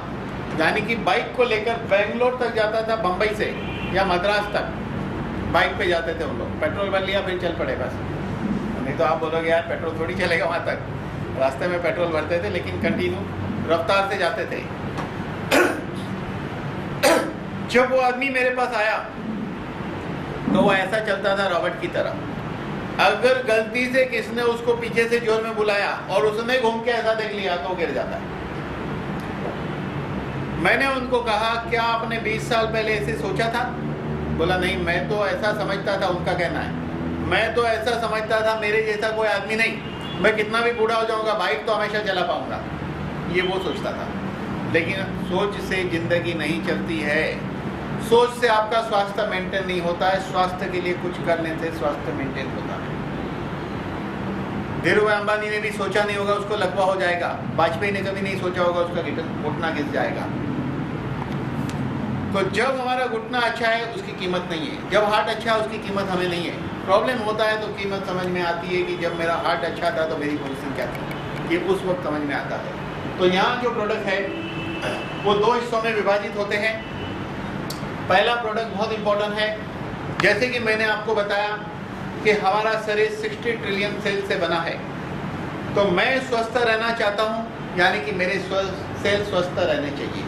यानी कि बाइक को लेकर बेंगलोर तक जाता था, बम्बई से या मद्रास तक बाइक पे जाते थे उन लोग। पेट्रोल भर लिया फिर चल पड़े बस। नहीं तो आप बोलोगे यार पेट्रोल थोड़ी चलेगा वहाँ तक। रास्ते में पेट्रोल भरते थे लेकिन कंटिन्यू रफ्तार से जाते थे। जब वो आदमी मेरे पास आया तो वो ऐसा चलता था रॉबर्ट की तरह। अगर गलती से किसने उसको पीछे से जोर में बुलाया और उसने घूम के ऐसा देख लिया तो गिर जाता है। मैंने उनको कहा क्या आपने 20 साल पहले ऐसे सोचा था? बोला नहीं, मैं तो ऐसा समझता था, उनका कहना है, मैं तो ऐसा समझता था मेरे जैसा कोई आदमी नहीं, मैं कितना भी बूढ़ा हो जाऊंगा बाइक तो हमेशा चला पाऊंगा, ये वो सोचता था। लेकिन सोच से जिंदगी नहीं चलती है, सोच से आपका स्वास्थ्य मेंटेन नहीं होता है। स्वास्थ्य के लिए कुछ करने से स्वास्थ्य मेंटेन होता है। धीरूभाई अंबानी ने भी सोचा नहीं होगा उसको लकवा हो जाएगा, वाजपेयी ने कभी नहीं सोचा होगा उसका घुटना घिस जाएगा। तो जब हमारा घुटना अच्छा है उसकी कीमत नहीं है, जब हार्ट अच्छा है उसकी कीमत हमें नहीं है। प्रॉब्लम होता है तो कीमत समझ में आती है कि जब मेरा हार्ट अच्छा था तो मेरी पोजीशन क्या थी, ये उस वक्त समझ में आता है। तो यहाँ जो प्रोडक्ट है वो 2 हिस्सों में विभाजित होते हैं। पहला प्रोडक्ट बहुत इंपॉर्टेंट है। जैसे कि मैंने आपको बताया कि हमारा शरीर 60 ट्रिलियन सेल से बना है, तो मैं स्वस्थ रहना चाहता हूँ, यानी कि मेरे सेल स्वस्थ रहने चाहिए।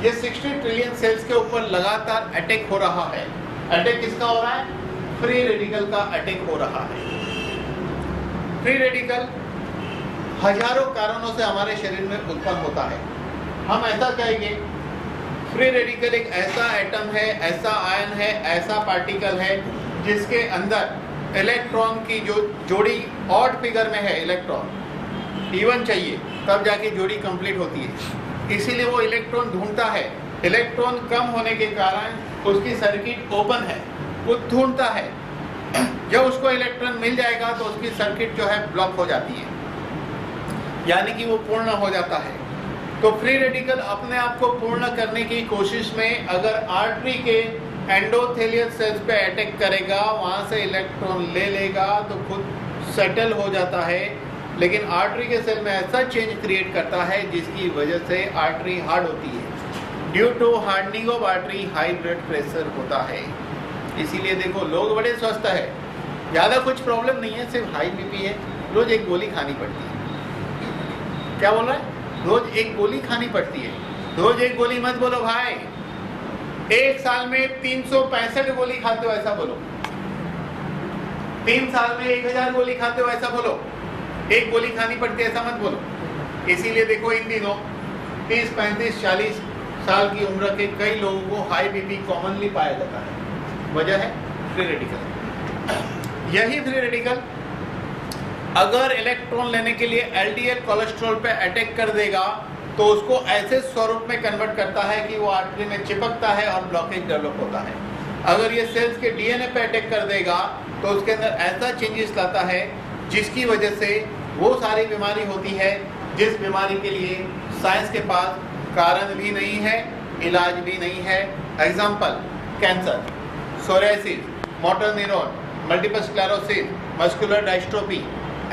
ये 60 ट्रिलियन सेल्स के ऊपर लगातार अटैक हो रहा है। अटैक किसका हो रहा है? फ्री रेडिकल का अटैक हो रहा है। फ्री रेडिकल हजारों कारणों से हमारे शरीर में उत्पन्न होता है। हम ऐसा कहेंगे फ्री रेडिकल एक ऐसा एटम है, ऐसा आयन है, ऐसा पार्टिकल है जिसके अंदर इलेक्ट्रॉन की जो जोड़ी ऑड फिगर में है, इलेक्ट्रॉन इवन चाहिए तब जाके जोड़ी कंप्लीट होती है। इसीलिए वो इलेक्ट्रॉन ढूंढता है। इलेक्ट्रॉन कम होने के कारण उसकी सर्किट ओपन है, वो ढूंढता है। जब उसको इलेक्ट्रॉन मिल जाएगा तो उसकी सर्किट जो है ब्लॉक हो जाती है, यानी कि वो पूर्ण हो जाता है। तो फ्री रेडिकल अपने आप को पूर्ण करने की कोशिश में अगर आर्टरी के एंडोथेलियल सेल्स पे अटैक करेगा, वहाँ से इलेक्ट्रॉन ले लेगा तो खुद सेटल हो जाता है। लेकिन आर्टरी के सेल में ऐसा चेंज क्रिएट करता है जिसकी वजह से आर्टरी हार्ड होती है। Due to hardening of artery high blood pressure होता है। इसीलिए देखो लोग बड़े स्वस्थ है, ज़्यादा कुछ प्रॉब्लम नहीं है, सिर्फ हाई बीपी है, रोज एक गोली खानी पड़ती है। क्या बोल रहा है? रोज एक गोली खानी पड़ती है। रोज एक गोली मत बोलो भाई, एक साल में 365 गोली खाते हो ऐसा बोलो। 3 साल में 1000 गोली खाते हो ऐसा बोलो। एक गोली खानी पड़ती है ऐसा मत बोलो। इसीलिए देखो इन दिनों 30, 35, 40 साल की उम्र के कई लोगों को हाई बीपी कॉमनली पाया जाता है। वजह है फ्री रेडिकल। यही फ्री रेडिकल अगर इलेक्ट्रॉन लेने के लिए एलडीएल कोलेस्ट्रॉल पे अटैक कर देगा तो उसको ऐसे स्वरूप में कन्वर्ट करता है कि वो आर्टरी में चिपकता है और ब्लॉकेज डेवलप होता है। अगर ये सेल्स के डीएनए पे अटैक कर देगा तो उसके अंदर ऐसा चेंजेस लाता है जिसकी वजह से वो सारी बीमारी होती है जिस बीमारी के लिए साइंस के पास कारण भी नहीं है, इलाज भी नहीं है। Example cancer, psoriasis, motor neuron, multiple sclerosis, muscular dystrophy,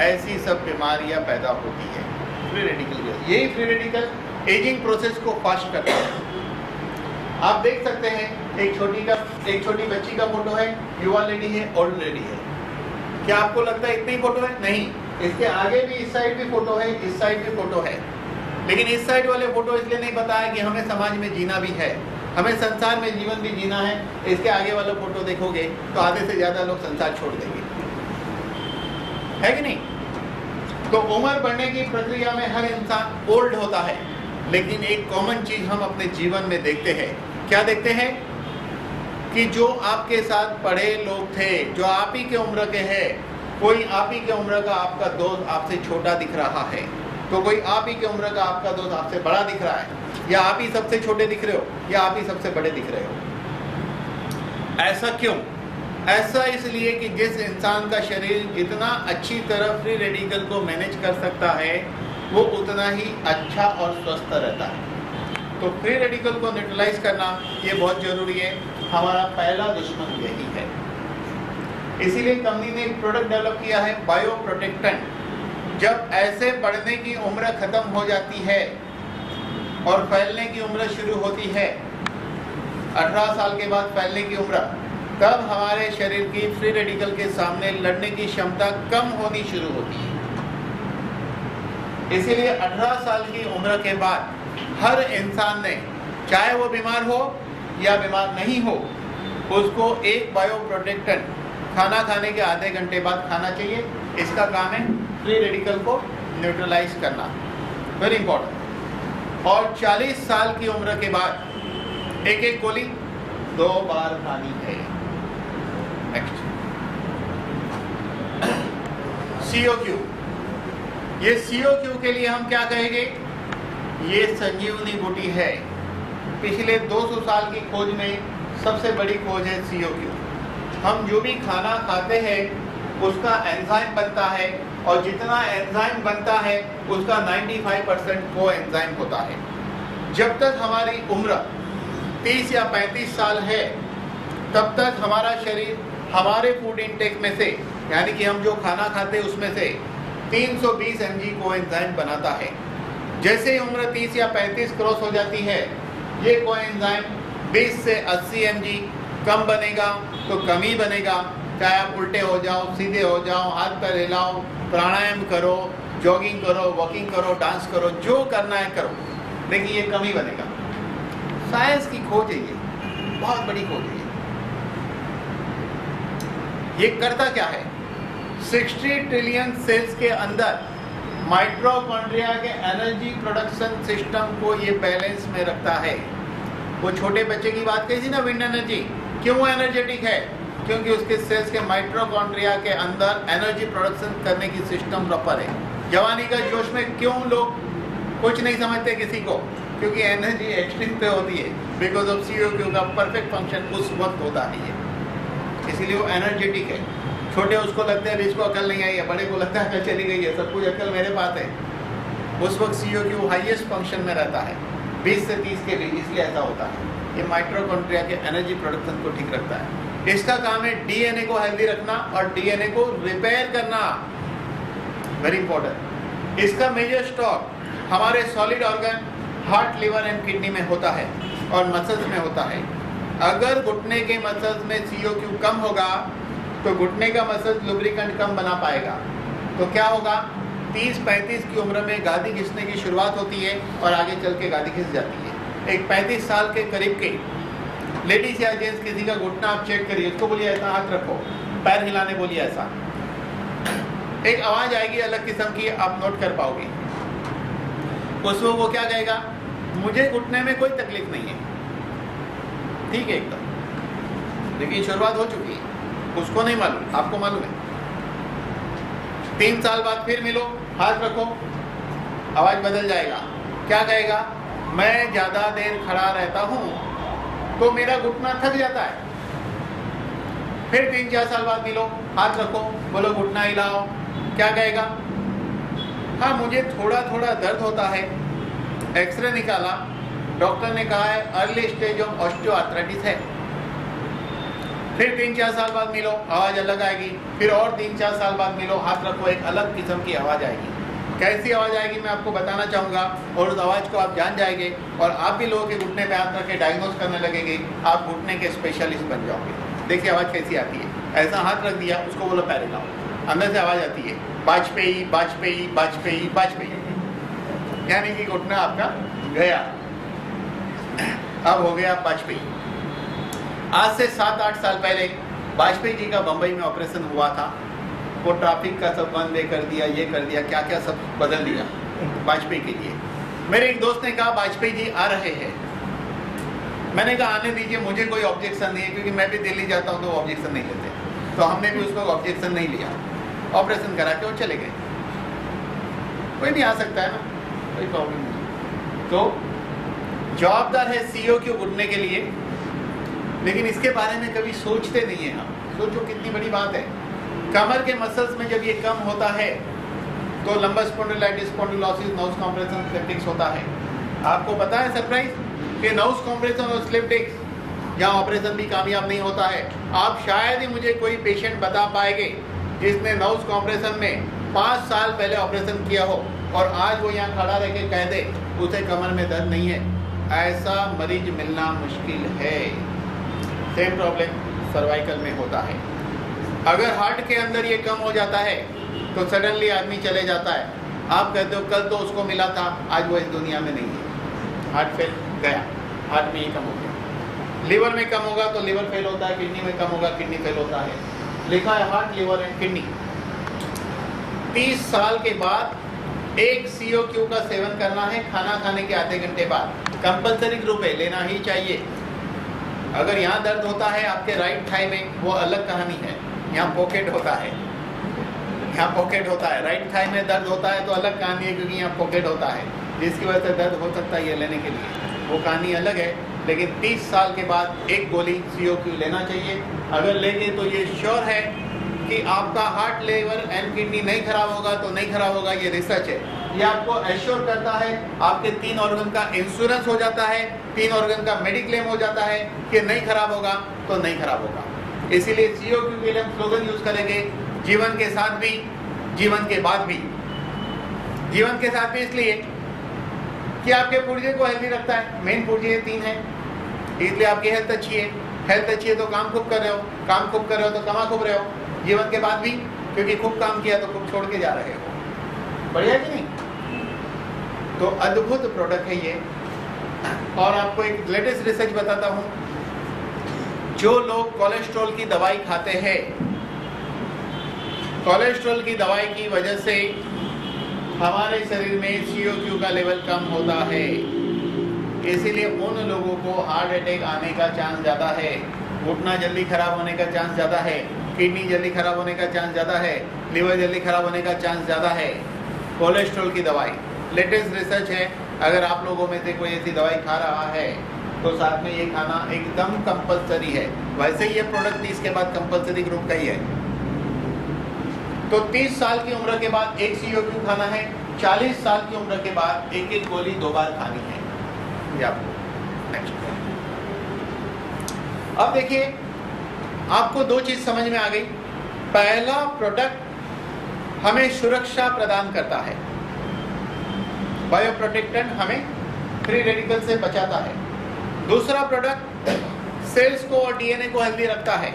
ऐसी सब बीमारियां पैदा होती है फ्री रेडिकल। यही फ्री रेडिकल एजिंग प्रोसेस को फास्ट करता है। आप देख सकते हैं एक छोटी बच्ची का फोटो है, युवा लेडी है, ओल्ड लेडी है। क्या आपको लगता है इतनी फोटो है? नहीं, इसके आगे भी इस साइड भी फोटो है, इस साइड भी फोटो है। लेकिन इस साइड वाले फोटो इसलिए नहीं बताया कि हमें समाज में जीना भी है, हमें संसार में जीवन भी जीना है। इसके आगे वाला फोटो देखोगे तो आधे से ज्यादा लोग संसार छोड़ देंगे, है कि नहीं? तो उम्र बढ़ने की प्रक्रिया में हर इंसान ओल्ड होता है, लेकिन एक कॉमन चीज हम अपने जीवन में देखते हैं। क्या देखते हैं? कि जो आपके साथ पढ़े लोग थे, जो आप ही के उम्र के हैं, कोई आप ही के उम्र का आपका दोस्त आपसे छोटा दिख रहा है, तो कोई आप ही के उम्र का आपका दोस्त आपसे बड़ा दिख रहा है, या आप ही सबसे छोटे दिख रहे हो या आप ही सबसे बड़े दिख रहे हो। ऐसा क्यों? ऐसा इसलिए कि जिस इंसान का शरीर जितना अच्छी तरह फ्री रेडिकल को मैनेज कर सकता है वो उतना ही अच्छा और स्वस्थ रहता है। तो फ्री रेडिकल को न्यूट्रलाइज करना ये बहुत जरूरी है। हमारा पहला दुश्मन यही है। इसीलिए कंपनी ने एक प्रोडक्ट डेवलप किया है, बायो प्रोटेक्टेंट। जब ऐसे बढ़ने की उम्र खत्म हो जाती है और फैलने की उम्र शुरू होती है, 18 साल के बाद फैलने की उम्र, तब हमारे शरीर की फ्री रेडिकल के सामने लड़ने की क्षमता कम होनी शुरू होती है। इसीलिए 18 साल की उम्र के बाद हर इंसान ने, चाहे वो बीमार हो या बीमार नहीं हो, उसको एक बायो प्रोटेक्टेंट खाना खाने के आधे घंटे बाद खाना चाहिए। इसका काम है फ्री रेडिकल को न्यूट्रलाइज करना, वेरी इंपॉर्टेंट। और 40 साल की उम्र के बाद एक एक गोली 2 बार खानी है। Next, CO2। ये CO2 के लिए हम क्या कहेंगे? ये संजीवनी बूटी है। पिछले 200 साल की खोज में सबसे बड़ी खोज है CO2। हम जो भी खाना खाते हैं उसका एंजाइम बनता है, और जितना एंजाइम बनता है उसका 95% को एंजाइम होता है। जब तक हमारी उम्र 30 या 35 साल है, तब तक हमारा शरीर हमारे फूड इंटेक में से, यानी कि हम जो खाना खाते हैं उसमें से 320 mg को एंजाइम बनाता है। जैसे ही उम्र 30 या 35 क्रॉस हो जाती है, ये को एंजाइम 20 से 80 mg कम बनेगा तो कम ही बनेगा। चाहे आप उल्टे हो जाओ, सीधे हो जाओ, हाथ पैर हिलाओ, प्राणायाम करो, जॉगिंग करो, वॉकिंग करो, डांस करो, जो करना है करो, लेकिन ये कम ही बनेगा। साइंस की खोज है, ये बहुत बड़ी खोज है। ये करता क्या है? 60 ट्रिलियन सेल्स के अंदर माइटोकॉन्ड्रिया के एनर्जी प्रोडक्शन सिस्टम को ये बैलेंस में रखता है। वो छोटे बच्चे की बात कही थी ना, विंड एनर्जी, क्यों वो एनर्जेटिक है? क्योंकि उसके सेल्स के माइटोकॉन्ड्रिया के अंदर एनर्जी प्रोडक्शन करने की सिस्टम प्रॉपर है। जवानी का जोश में क्यों लोग कुछ नहीं समझते किसी को? क्योंकि एनर्जी एक्सट्रीम पे होती है, बिकॉज ऑफ CO2 का परफेक्ट फंक्शन उस वक्त होता नहीं है, इसीलिए वो एनर्जेटिक है। छोटे उसको लगता है इसको अकल नहीं आई है, बड़े को लगता है अकल चली गई है, सब कुछ अकल मेरे पास है। उस वक्त CO2 हाईएस्ट फंक्शन में रहता है, 20 से 30 के बीच, इसलिए ऐसा होता है। ये माइटोकॉन्ड्रिया के एनर्जी प्रोडक्शन को ठीक रखता है। इसका काम है DNA को हेल्दी रखना और DNA को रिपेयर करना, वेरी इंपॉर्टेंट। इसका मेजर स्टॉक हमारे solid organ heart, liver and kidney में होता है और मसल्स में होता है। अगर घुटने के मसल्स में CO2 कम होगा तो घुटने का मसल्स लुब्रिकेंट कम बना पाएगा। तो क्या होगा? 30-35 की उम्र में गादी घिसने की शुरुआत होती है और आगे चल के गादी घिस जाती है। एक 35 साल के करीब के लेडीज या जेंट्स किसी का घुटना आप चेक करिए, उसको बोलिए ऐसा हाथ रखो, पैर हिलाने बोलिए ऐसा, एक आवाज आएगी अलग किस्म की, आप नोट कर पाओगे। उसमें वो क्या कहेगा? मुझे घुटने में कोई तकलीफ नहीं है, ठीक है एकदम, लेकिन शुरुआत हो चुकी है। उसको नहीं मालूम, आपको मालूम है। 3 साल बाद फिर मिलो, हाथ रखो, आवाज बदल जाएगा। क्या कहेगा? मैं ज्यादा देर खड़ा रहता हूं तो मेरा घुटना थक जाता है। फिर 3-4 साल बाद मिलो, हाथ रखो, बोलो घुटना हिलाओ, क्या कहेगा? हाँ, मुझे थोड़ा थोड़ा दर्द होता है, एक्सरे निकाला, डॉक्टर ने कहा है अर्ली स्टेज ऑफ ऑस्टियोआर्थराइटिस है। फिर 3-4 साल बाद मिलो, आवाज अलग आएगी। फिर और 3-4 साल बाद मिलो, हाथ रखो, एक अलग किस्म की आवाज आएगी। कैसी आवाज आएगी मैं आपको बताना चाहूंगा, और उस आवाज को आप जान जाएंगे और आप भी लोगों के घुटने पे हाथ रख के डायग्नोज करने लगेंगे, आप घुटने के स्पेशलिस्ट बन जाओगे। देखिए आवाज कैसी आती है। ऐसा हाथ रख दिया, उसको बोलो पैर हिलाओ, अंदर से आवाज आती है वाजपेयी वाजपेयी वाजपेयी वाजपेयी, यानी कि घुटना आपका गया, अब हो गया वाजपेयी। आज से 7-8 साल पहले वाजपेयी जी का बंबई में ऑपरेशन हुआ था। वो ट्रैफिक का सब बंद कर दिया, ये कर दिया, क्या क्या सब बदल दिया वाजपेयी के लिए। मेरे एक दोस्त ने कहा वाजपेयी जी आ रहे हैं। मैंने कहा आने दीजिए, मुझे कोई ऑब्जेक्शन नहीं है, क्योंकि मैं भी दिल्ली जाता हूँ तो वो ऑब्जेक्शन नहीं लेते। तो हमने भी उसको ऑब्जेक्शन नहीं लिया, ऑपरेशन करा के वो चले गए। कोई नहीं आ सकता है ना, कोई प्रॉब्लम नहीं। तो जवाबदार है CO2 घुटने के लिए, लेकिन इसके बारे में कभी सोचते नहीं है हम। सोचो कितनी बड़ी बात है। कमर के मसल्स में जब ये कम होता है तो lumbar spondylitis, spondylosis, nerve compression, slip disc होता है। आपको पता है सरप्राइज कि नाउस कंप्रेशन और स्लिप डिस्क जहाँ ऑपरेशन भी कामयाब नहीं होता है, आप शायद ही मुझे कोई पेशेंट बता पाएंगे जिसने नाउस कंप्रेशन में 5 साल पहले ऑपरेशन किया हो और आज वो यहाँ खड़ा रह के कह दे उसे कमर में दर्द नहीं है। ऐसा मरीज मिलना मुश्किल है। सेम प्रॉब्लम सर्वाइकल में होता है। अगर हार्ट के अंदर ये कम हो जाता है तो सडनली आदमी चले जाता है। आप कहते हो कल तो उसको मिला था, आज वो इस दुनिया में नहीं है। हार्ट फेल गया, हार्ट में ही कम हो गया। लीवर में कम होगा तो लीवर फेल होता है, किडनी में कम होगा किडनी फेल होता है। लिखा है हार्ट, लीवर एंड किडनी। 30 साल के बाद एक CO2 का सेवन करना है खाना खाने के आधे घंटे बाद, कंपल्सरी ग्रुप है, लेना ही चाहिए। अगर यहाँ दर्द होता है आपके राइट थाई में, वो अलग कहानी है। यहाँ पॉकेट होता है, यहाँ पॉकेट होता है। राइट थाई में दर्द होता है तो अलग कहानी है, क्योंकि यहाँ पॉकेट होता है जिसकी वजह से दर्द हो सकता है ये लेने के लिए, वो कहानी अलग है। लेकिन 30 साल के बाद एक गोली CO2 लेना चाहिए। अगर लेंगे तो ये श्योर है कि आपका हार्ट, लीवर एंड किडनी नहीं खराब होगा तो नहीं खराब होगा। ये रिसर्च है, ये आपको एश्योर करता है। आपके 3 ऑर्गन का इंश्योरेंस हो जाता है, 3 ऑर्गन का मेडिक्लेम हो जाता है कि नहीं खराब होगा तो नहीं खराब होगा। इसीलिए CO2 के लिए हम स्लोगन यूज करेंगे, जीवन के साथ भी, जीवन के बाद भी। जीवन के साथ भी इसलिए कि आपके पुर्जे को हेल्दी रखता है। मेन पुर्जे 3 है, इसलिए आपकी हेल्थ अच्छी है। हेल्थ अच्छी है तो काम खूब कर रहे हो, काम खूब कर रहे हो तो कमा खूब रहे हो। जीवन के बाद भी, क्योंकि खूब काम किया तो खूब छोड़ के जा रहे हो। बढ़िया कि नहीं? तो अद्भुत प्रोडक्ट है ये। और आपको एक लेटेस्ट रिसर्च बताता हूँ, जो लोग कोलेस्ट्रॉल की दवाई खाते हैं, कोलेस्ट्रॉल की दवाई की वजह से हमारे शरीर में CO2 का लेवल कम होता है। इसीलिए उन लोगों को हार्ट अटैक आने का चांस ज़्यादा है, घुटना जल्दी खराब होने का चांस ज़्यादा है, किडनी जल्दी खराब होने का चांस ज़्यादा है, लीवर जल्दी खराब होने का चांस ज़्यादा है। कोलेस्ट्रॉल की दवाई लेटेस्ट रिसर्च है। अगर आप लोगों में से कोई ऐसी दवाई खा रहा है तो साथ में ये खाना एकदम कंपल्सरी है। वैसे ये प्रोडक्ट 30 के बाद कंपल्सरी ग्रुप का ही है। तो 30 साल की उम्र के बाद एक CO2 खाना है, 40 साल की उम्र के बाद एक एक गोली 2 बार खानी है। ये आपको नेक्स्ट। अब देखिए, आपको 2 चीज समझ में आ गई। पहला प्रोडक्ट हमें सुरक्षा प्रदान करता है, बायो प्रोटेक्टेंट हमें फ्री रेडिकल से बचाता है। दूसरा प्रोडक्ट सेल्स को और DNA को हेल्दी रखता है।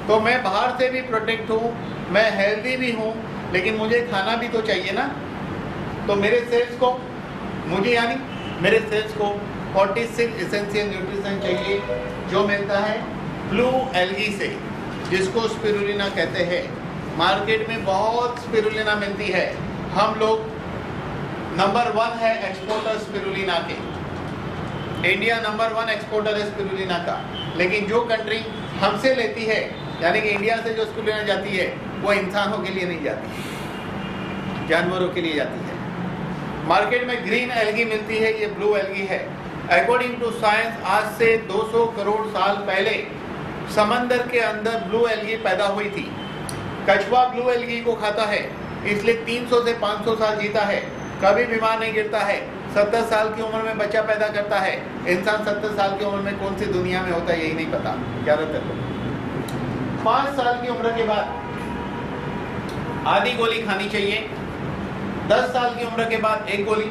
तो मैं बाहर से भी प्रोटेक्ट हूँ, मैं हेल्दी भी हूँ, लेकिन मुझे खाना भी तो चाहिए ना। तो मेरे सेल्स को, मुझे यानी मेरे सेल्स को 46 एसेंशियल न्यूट्रिशन चाहिए, जो मिलता है ब्लू एल्गी से, जिसको स्पिरुलिना कहते हैं। मार्केट में बहुत स्पिरुलिना मिलती है। हम लोग नंबर 1 है एक्सपोर्टर स्पिरुलिना के। इंडिया नंबर 1 एक्सपोर्टर है स्पिरुलिना का। लेकिन जो कंट्री हमसे लेती है, यानी कि इंडिया से जो स्पिरुलिना जाती है, वो इंसानों के लिए नहीं जाती, जानवरों के लिए जाती है। मार्केट में ग्रीन एल्गी मिलती है, ये ब्लू एल्गी है। अकॉर्डिंग टू साइंस, आज से 200 करोड़ साल पहले समंदर के अंदर ब्लू एल्गी पैदा हुई थी। कछुआ ब्लू एल्गी को खाता है, इसलिए 300 से 500 साल जीता है, कभी बीमार नहीं गिरता है। 70 साल की उम्र में बच्चा पैदा करता है। इंसान 70 साल की उम्र में कौन सी दुनिया में होता है यही नहीं पता ज़्यादातर लोग। 5 साल की उम्र के बाद आधी गोली खानी चाहिए, 10 साल की उम्र के बाद एक गोली,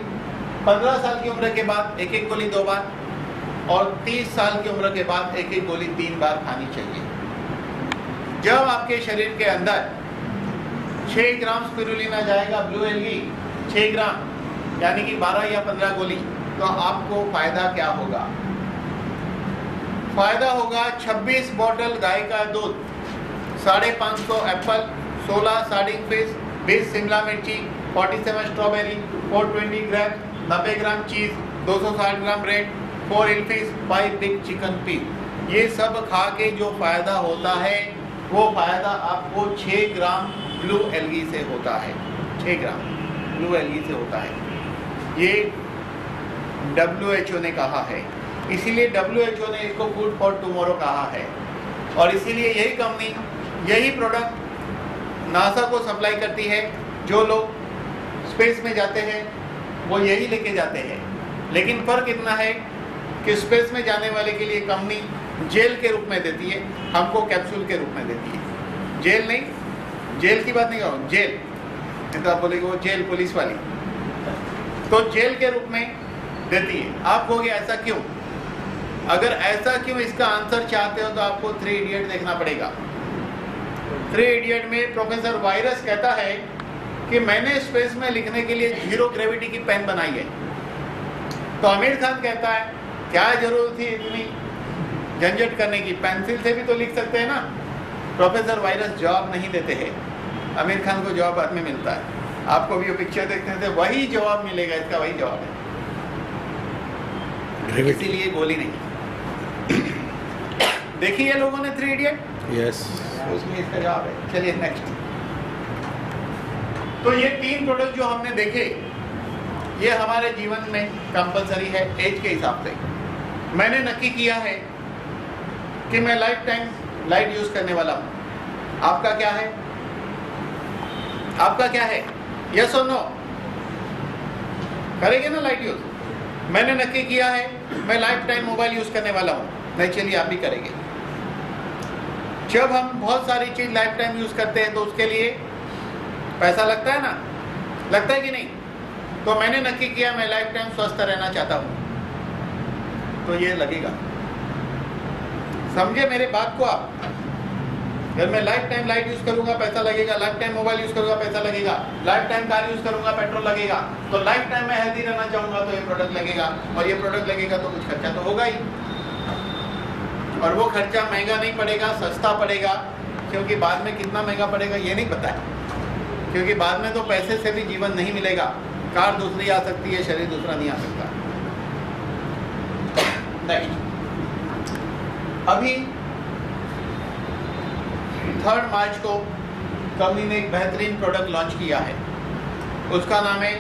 15 साल की उम्र के बाद एक एक गोली 2 बार, और 30 साल की उम्र के बाद एक एक गोली 3 बार खानी चाहिए। जब आपके शरीर के अंदर 6 ग्राम स्पिरुलिना जाएगा, ब्लू एल्गी 6 ग्राम, यानी कि 12 या 15 गोली, तो आपको फायदा क्या होगा? फायदा होगा 26 बोतल गाय का दूध, 550 एप्पल, 16 सार्डिन फिश, 20 शिमला मिर्ची, 47 स्ट्रॉबेरी, 420 ग्राम, 90 ग्राम चीज, 260 ग्राम ब्रेड, 4 इल फिश, 5 बिग चिकन पीस। ये सब खा के जो फायदा होता है, वो फायदा आपको 6 ग्राम ब्लू एल्गी से होता है। 6 ग्राम ब्लू एल्गी से होता है। ये WHO ने कहा है, इसीलिए WHO ने इसको फूड फॉर टुमारो कहा है। और इसीलिए यही कंपनी, यही प्रोडक्ट नासा को सप्लाई करती है। जो लोग स्पेस में जाते हैं वो यही लेके जाते हैं, लेकिन फर्क इतना है कि स्पेस में जाने वाले के लिए कंपनी जेल के रूप में देती है, हमको कैप्सूल के रूप में देती है। जेल नहीं, जेल की बात नहीं कर रहा हूँ, जेल नहीं तो आप बोलेंगे वो जेल पुलिस वाली, तो जेल के रूप में देती है। आप कहोगे ऐसा क्यों? अगर ऐसा क्यों इसका आंसर चाहते हो तो आपको 3 इडियट देखना पड़ेगा। 3 इडियट में प्रोफेसर वायरस कहता है कि मैंने स्पेस में लिखने के लिए 0 ग्रेविटी की पेन बनाई है। तो आमिर खान कहता है क्या जरूरत थी इतनी झंझट करने की, पेंसिल से भी तो लिख सकते हैं ना। प्रोफेसर वायरस जवाब नहीं देते हैं, आमिर खान को जवाब बाद में मिलता है। आपको भी वो पिक्चर देखने से वही जवाब मिलेगा, इसका वही जवाब है, इसीलिए गोली नहीं। देखिए लोगों ने 3 इडियट, यस, उसमें इसका जवाब है। चलिए नेक्स्ट। तो ये 3 प्रोडक्ट जो हमने देखे ये हमारे जीवन में कंपलसरी है एज के हिसाब से। मैंने नक्की किया है कि मैं लाइफ टाइम लाइट यूज करने वाला हूं। आपका क्या है? आपका क्या है? यस और नो? करेंगे ना लाइट यूज? मैंने नक्की किया है मैं लाइफ टाइम मोबाइल यूज करने वाला हूं। नहीं, चलिए आप भी करेंगे। जब हम बहुत सारी चीज लाइफ टाइम यूज करते हैं तो उसके लिए पैसा लगता है ना, लगता है कि नहीं? तो मैंने नक्की किया मैं लाइफ टाइम स्वस्थ रहना चाहता हूं, तो ये लगेगा। समझे मेरे बात को आप? जब मैं लाइफ टाइम लाइट यूज करूंगा पैसा लगेगा, लाइफ टाइम मोबाइल यूज करूंगा पैसा लगेगा, लाइफ टाइम कार यूज करूंगा पेट्रोल लगेगा, तो लाइफ टाइम मैं हेल्दी रहना चाहूंगा तो ये प्रोडक्ट लगेगा, और ये प्रोडक्ट लगेगा तो कुछ खर्चा तो होगा ही। और वो खर्चा महंगा नहीं पड़ेगा, सस्ता पड़ेगा, क्योंकि बाद में कितना महंगा पड़ेगा ये नहीं पता है, क्योंकि बाद में तो पैसे से भी जीवन नहीं मिलेगा। कार दूसरी आ सकती है, शरीर दूसरा नहीं आ सकता। नेक्स्ट, अभी 3 मार्च को कंपनी ने एक बेहतरीन प्रोडक्ट लॉन्च किया है, उसका नाम है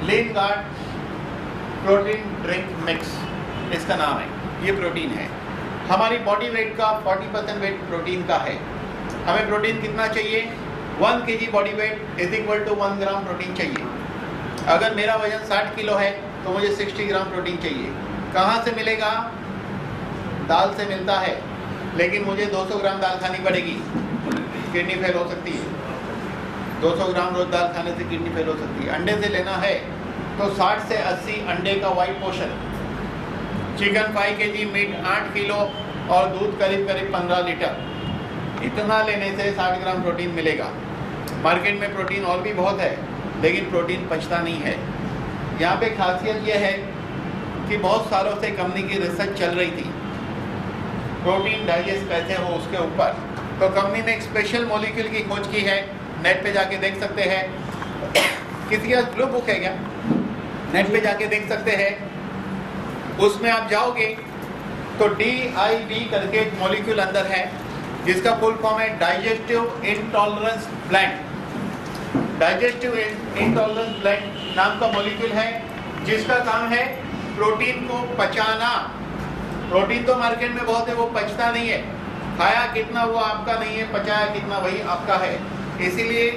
लीन गार्ड प्रोटीन ड्रिंक मिक्स। इसका नाम है, ये प्रोटीन है। हमारी बॉडी वेट का 40% वेट प्रोटीन का है। हमें प्रोटीन कितना चाहिए? 1 kg body weight is equal to 1 gram protein चाहिए। अगर मेरा वजन 60 किलो है तो मुझे 60 ग्राम प्रोटीन चाहिए। कहाँ से मिलेगा? दाल से मिलता है, लेकिन मुझे 200 ग्राम दाल खानी पड़ेगी, किडनी फेल हो सकती है। 200 ग्राम रोज दाल खाने से किडनी फेल हो सकती है। अंडे से लेना है तो 60 से 80 अंडे का white portion, chicken 5 kg, meat 8 kilo और दूध करीब 15 लीटर। इतना लेने से 60 ग्राम प्रोटीन मिलेगा। मार्केट में प्रोटीन और भी बहुत है, लेकिन प्रोटीन पचता नहीं है। यहाँ पे खासियत यह है कि बहुत सालों से कंपनी की रिसर्च चल रही थी प्रोटीन डाइजेस्ट कैसे हो उसके ऊपर। तो कंपनी ने एक स्पेशल मॉलिक्यूल की खोज की है, नेट पे जाके देख सकते हैं। किसी का ब्लू बुक है क्या? नेट पे जाके देख सकते हैं। उसमें आप जाओगे तो DIB करके एक मॉलिक्यूल अंदर है, जिसका फुल फॉर्म है digestive intolerance blend. Digestive intolerance blend नाम का मॉलिक्यूल है, जिसका काम है प्रोटीन को पचाना। प्रोटीन तो मार्केट में बहुत है, वो पचता नहीं है। खाया कितना वो आपका नहीं है, पचाया कितना वही आपका है। इसीलिए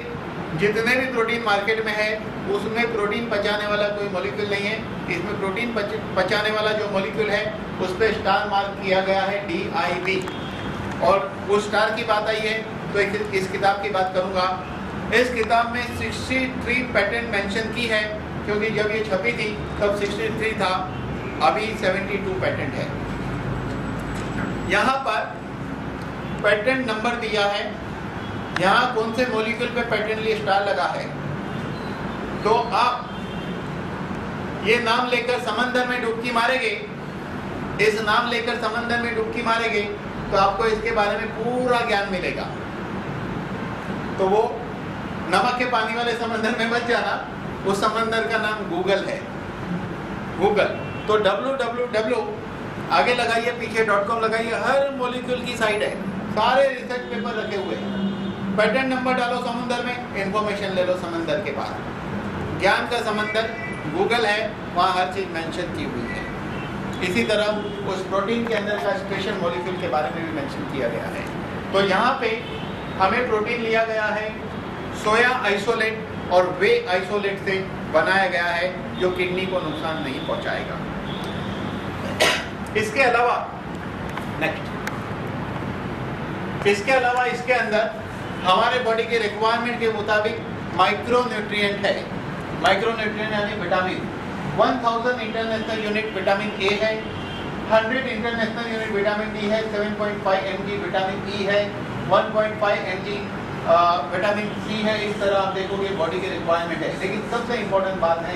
जितने भी प्रोटीन मार्केट में है उसमें प्रोटीन पचाने वाला कोई मॉलिक्यूल नहीं है। इसमें प्रोटीन पचाने वाला जो मॉलिक्यूल है उस पर स्टार मार्क किया गया है DIB। और उस स्टार की बात आई है तो इस किताब की बात करूंगा। इस किताब में 63 पैटेंट मेंशन की है, क्योंकि जब ये छपी थी तब 63 था, अभी 72 पैटेंट है। यहाँ पर पैटेंट नंबर दिया है, यहाँ कौन से मॉलिक्यूल पे पैटेंट लिए स्टार लगा है। तो आप ये नाम लेकर समंदर में डुबकी मारेंगे, इस नाम लेकर समंदर में डुबकी मारेंगे तो आपको इसके बारे में पूरा ज्ञान मिलेगा। तो वो नमक के पानी वाले समंदर में मत जाना, उस समंदर का नाम गूगल है, गूगल। तो www आगे लगाइए, पीछे .com लगाइए, हर मॉलिक्यूल की साइट है, सारे रिसर्च पेपर रखे हुए हैं। पैटेंट नंबर डालो समुंदर में, इंफॉर्मेशन ले लो समंदर के पास। ज्ञान का समंदर गूगल है, वहाँ हर चीज मेंशन की हुई है। इसी तरह उस प्रोटीन के अंदर का स्पेशल मॉलिक्यूल के बारे में भी मेंशन किया गया है। तो यहाँ पे हमें प्रोटीन लिया गया है सोया आइसोलेट और वे आइसोलेट से बनाया गया है जो किडनी को नुकसान नहीं पहुंचाएगा। इसके अलावा नेक्स्ट, इसके अलावा इसके अंदर हमारे बॉडी के रिक्वायरमेंट के मुताबिक माइक्रोन्यूट्रिएंट है। माइक्रोन्यूट्रिएंट यानी vitamin 1000 international unit vitamin A है, 100 इंटरनेशनल यूनिट विटामिन डी है, 7.5 mg विटामिन ई है, 1.5 mg विटामिन सी है। इस तरह आप देखोगे बॉडी के रिक्वायरमेंट है। लेकिन सबसे इंपॉर्टेंट बात है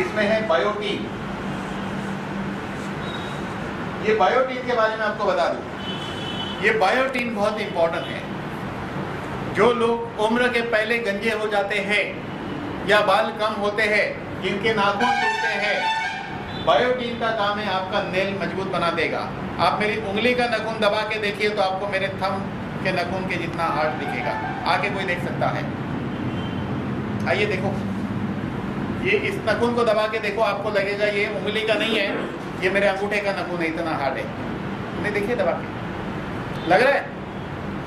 इसमें है बायोटीन। ये बायोटीन के बारे में आपको बता दूं, ये बायोटीन बहुत इंपॉर्टेंट है। जो लोग उम्र के पहले गंजे हो जाते हैं या बाल कम होते हैं, जिनके नाखून टूटते हैं, बायोटीन का काम है आपका नेल मजबूत बना देगा। आप मेरी उंगली का नाखून दबा के देखिए तो आपको मेरे थंब के नाखून के जितना हार्ड दिखेगा। आके कोई देख सकता है? आइए देखो, ये इस नाखून को दबा के देखो, आपको लगेगा ये उंगली का नहीं है, ये मेरे अंगूठे का नाखून है, इतना हार्ड है। नहीं, देखिए दबा के लग रहा है,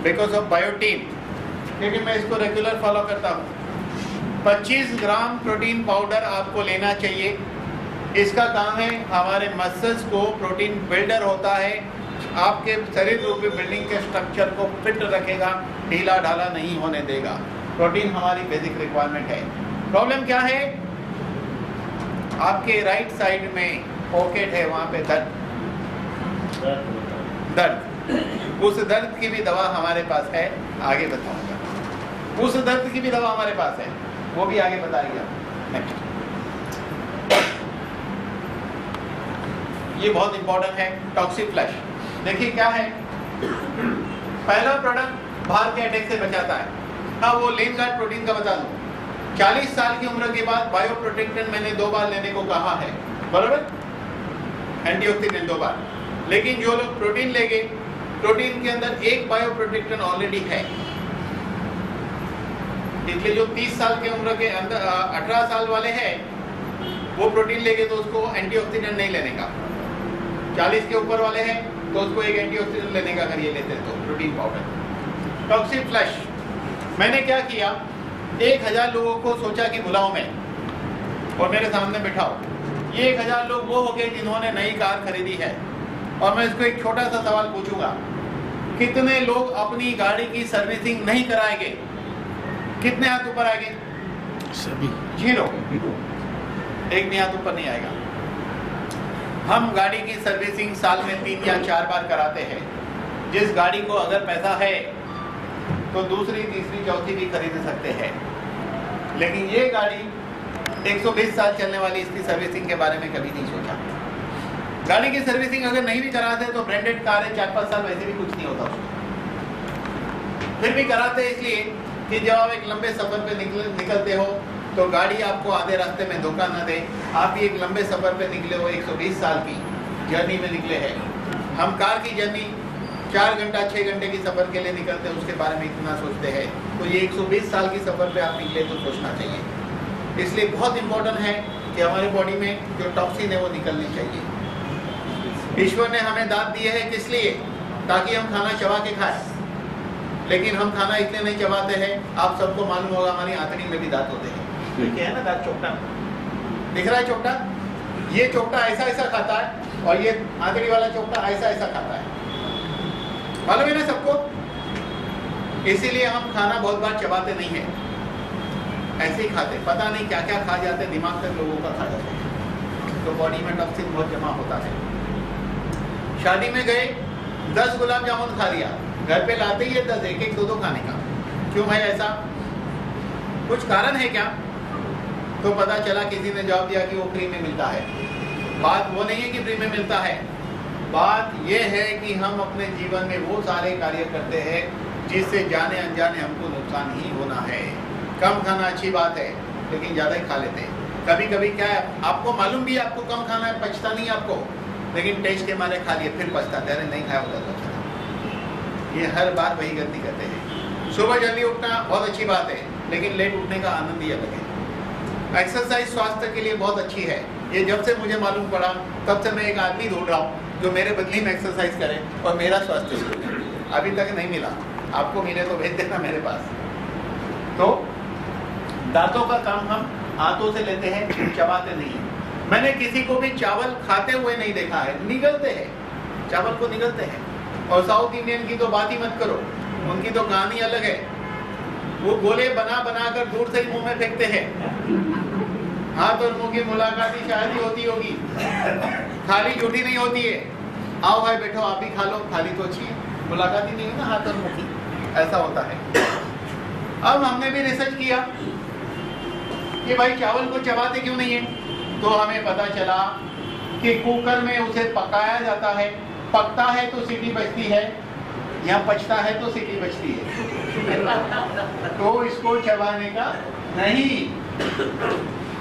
बिकॉज ऑफ बायोटीन। क्योंकि मैं इसको रेगुलर फॉलो करता हूँ। 25 ग्राम प्रोटीन पाउडर आपको लेना चाहिए। इसका काम है हमारे मसल्स को, प्रोटीन बिल्डर होता है, आपके शरीर रूपी बिल्डिंग के स्ट्रक्चर को फिट रखेगा, ढीला ढाला नहीं होने देगा। प्रोटीन हमारी बेसिक रिक्वायरमेंट है। प्रॉब्लम क्या है? आपके राइट साइड में पॉकेट है, वहाँ पे दर्द। उस दर्द की भी दवा हमारे पास है, आगे बताऊंगा। उस दर्द की भी दवा हमारे पास है, वो भी आगे बताएंगे। नेक्स्ट, ये बहुत इंपॉर्टेंट है, टॉक्सीफ्लैश। देखिए क्या है, पहला प्रोडक्ट बाहर के अटैक से बचाता है। हाँ, वो लेनगार्ड प्रोटीन का बता दूं। 40 साल की उम्र के बाद बायो प्रोटेक्टेंट मैंने 2 बार लेने को कहा है, बराबर? एंटीऑक्सीडेंट 2 बार। लेकिन जो लोग प्रोटीन लेंगे, प्रोटीन के अंदर एक बायो प्रोटेक्टेंट ऑलरेडी है। इसलिए जो 30 साल के उम्र के अंदर 18 साल वाले हैं, वो प्रोटीन लेंगे तो उसको एंटीऑक्सीडेंट नहीं लेने का। 40 के ऊपर वाले हैं तो उसको एक एंटीऑक्सीडेंट लेने का, अगर ये लेते हैं तो प्रोटीन पाउडर। टॉक्सीफ्लैश, मैंने क्या किया, 1000 लोगों को सोचा कि बुलाओ मैं और मेरे सामने बिठाओ। ये 1000 लोग वो हो गए जिन्होंने नई कार खरीदी है, और मैं इसको एक छोटा सा सवाल पूछूंगा, कितने लोग अपनी गाड़ी की सर्विसिंग नहीं कराएंगे? कितने हाथ ऊपर आएंगे? सभी। 0, एक भी हाथ ऊपर नहीं आएगा। हम गाड़ी की सर्विसिंग साल में 3 या 4 बार कराते हैं। जिस गाड़ी को अगर पैसा है तो दूसरी, तीसरी, चौथी भी खरीद सकते हैं। लेकिन ये गाड़ी 120 साल चलने वाली, इसकी सर्विसिंग के बारे में कभी नहीं सोचा। गाड़ी की सर्विसिंग अगर नहीं भी कराते तो ब्रांडेड कार है, 4-5 साल वैसे भी कुछ नहीं होता उसको। फिर भी कराते इसलिए कि जब आप एक लंबे सफर पे निकलते हो तो गाड़ी आपको आधे रास्ते में धोखा न दे। आप भी एक लंबे सफर पे निकले हो, 120 साल की जर्नी में निकले हैं। हम कार की जर्नी 4 घंटा 6 घंटे की सफर के लिए निकलते हैं, उसके बारे में इतना सोचते हैं। तो ये 120 साल की सफर पे आप निकले तो सोचना चाहिए। इसलिए बहुत इंपॉर्टेंट है कि हमारी बॉडी में जो टॉक्सिन है वो निकलनी चाहिए। ईश्वर ने हमें दांत दिए हैं किस लिए? ताकि हम खाना चबा के खाएं। लेकिन हम खाना इतने नहीं चबाते हैं। आप सबको मालूम होगा हमारी आंतड़ी में भी दांत होते हैं, ठीक है ना? दांत चोपटा दिख रहा है, चोपटा। ये चोपटा ऐसा ऐसा खाता है और ये आंतड़ी वाला चोपटा ऐसा ऐसा खाता है, मालूम है ना सबको? इसीलिए हम खाना बहुत बार चबाते नहीं है, ऐसे ही खाते, पता नहीं क्या क्या खा जाते, दिमाग तक लोगों का खा जाते हैं। तो बॉडी में टॉक्सिन बहुत जमा होता है। शादी में गए, 10 गुलाब जामुन खा लिया, घर पे लाते ही है 10, 1-1, 2-2 खाने का। क्यों भाई ऐसा? कुछ कारण है क्या? तो पता चला किसी ने जवाब दिया कि वो फ्री में मिलता है। बात वो नहीं है कि फ्री में मिलता है, बात ये है कि हम अपने जीवन में वो सारे कार्य करते हैं जिससे जाने अनजाने हमको नुकसान ही होना है। कम खाना अच्छी बात है, लेकिन ज़्यादा ही खा लेते हैं। कभी कभी क्या है, आपको मालूम भी है आपको कम खाना है, पचता नहीं आपको, लेकिन टेस्ट के मारे खा लिए, फिर पछताते, अरे नहीं खाया होता तो अच्छा था। ये हर बार वही गलती करते हैं। सुबह जल्दी उठना बहुत अच्छी बात है, लेकिन लेट उठने का आनंद ही अलग है। एक्सरसाइज स्वास्थ्य के लिए बहुत अच्छी है। ये जब से मुझे मालूम पड़ा तब से मैं एक आदमी ढूंढ रहा हूँ जो मेरे बदले में एक्सरसाइज करे और मेरा स्वास्थ्य सुधरे। अभी तक नहीं मिला, आपको मिले तो भेज देना मेरे पास। तो दांतों का काम हम हाथों से लेते हैं, चबाते नहीं है। मैंने किसी को भी चावल खाते हुए नहीं देखा है, निगलते हैं, चावल को निगलते हैं। और साउथ इंडियन की तो बात ही मत करो, उनकी तो कहानी अलग है। वो गोले बना बना कर दूर से ही मुंह में फेंकते हैं। हाथ और मुंह की मुलाकात ही शायद ही होती होगी, खाली झूठी नहीं होती है। आओ भाई बैठो, आप भी खा लो, खाली तो अच्छी है, मुलाकात ही नहीं है ना हाथ और मुंह की, ऐसा होता है। अब हमने भी रिसर्च किया कि भाई चावल को चबाते क्यों नहीं है, तो हमें पता चला कि कुकर में उसे पकाया जाता है, पकता है तो सीटी बजती है, या पचता है तो सीटी बजती है, तो इसको चबाने का नहीं।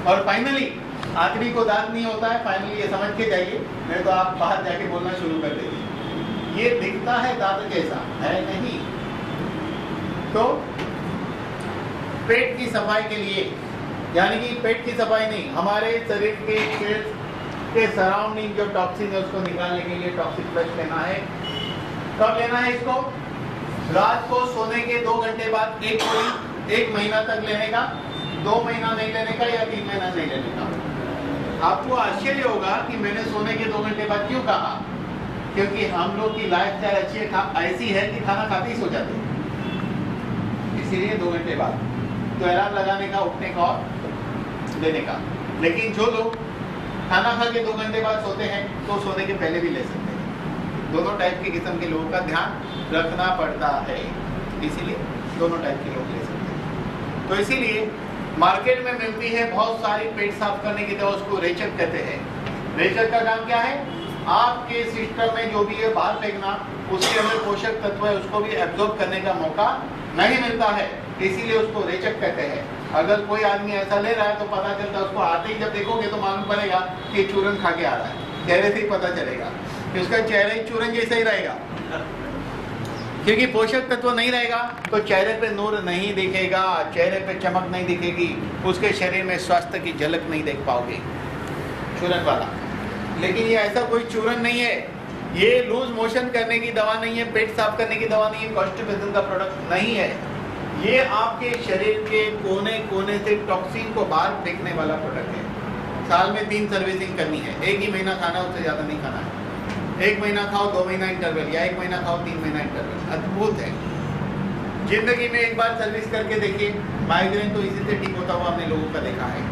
और फाइनली आदमी को दांत नहीं होता है, फाइनली ये समझ के जाइए, नहीं तो आप बाहर जाके बोलना शुरू कर देंगे। ये दिखता है दांत जैसा, है नहीं। तो पेट की सफाई के लिए, यानी कि पेट की सफाई नहीं, हमारे शरीर के सेल्स के सराउंडिंग जो टॉक्सिन है उसको निकालने के लिए टॉक्सिक फ्लश लेना है। कब लेना है इसको? रात को सोने के 2 घंटे बाद एक गोली 1 महीना तक लेने का, 2 महीना नहीं लेने का, या 3 महीना नहीं लेने का। आपको आश्चर्य होगा कि मैंने सोने के 2 घंटे बाद क्यों कहा, क्योंकि हम लोग की लाइफ स्टाइल अच्छी ऐसी है कि खाना खाते ही सो जाते हैं, इसीलिए 2 घंटे बाद तो अलार्म लगाने का, उठने का और लेने का। लेकिन जो लोग खाना खा के 2 घंटे बाद सोते हैं तो सोने के पहले भी ले सकते हैं। दोनों टाइप के किस्म के लोगों का ध्यान रखना पड़ता है, इसीलिए दोनों टाइप के लोग ले सकते हैं। तो इसीलिए मार्केट में मिलती है बहुत सारी पेट साफ करने की दवा, उसको रेचक कहते हैं। रेचक का काम क्या है? आपके सिस्टम में जो भी है बाहर फेंकना, उसके अंदर पोषक तत्व है उसको भी एब्जॉर्ब करने का मौका नहीं मिलता है, इसीलिए उसको रेचक कहते हैं। अगर कोई आदमी ऐसा ले रहा है तो पता चलता है, उसको आते ही जब देखोगे तो मालूम पड़ेगा कि चूरन खा के आ रहा है, चेहरे से ही पता चलेगा कि उसका चेहरा ही चूरन जैसा ही रहेगा। क्योंकि पोषक तत्व नहीं रहेगा तो चेहरे पे नूर नहीं दिखेगा, चेहरे पे चमक नहीं दिखेगी, उसके शरीर में स्वास्थ्य की झलक नहीं देख पाओगे, चूरन वाला। लेकिन ये ऐसा कोई चूरन नहीं है, ये लूज मोशन करने की दवा नहीं है, पेट साफ करने की दवा नहीं है, कॉन्स्टिपेशन का प्रोडक्ट नहीं है। ये आपके शरीर के कोने कोने से टॉक्सिन को बाहर फेंकने वाला प्रोडक्ट है। साल में 3 सर्विसिंग करनी है, 1 ही महीना खाना, उससे ज़्यादा नहीं खाना है। 1 महीना खाओ, 2 महीना इंटरवल, या 1 महीना खाओ, 3 महीना इंटरवल। अद्भुत है। जिंदगी में एक बार सर्विस करके देखिए, माइग्रेन तो इसी से ठीक होता हुआ हमने लोगों का देखा है।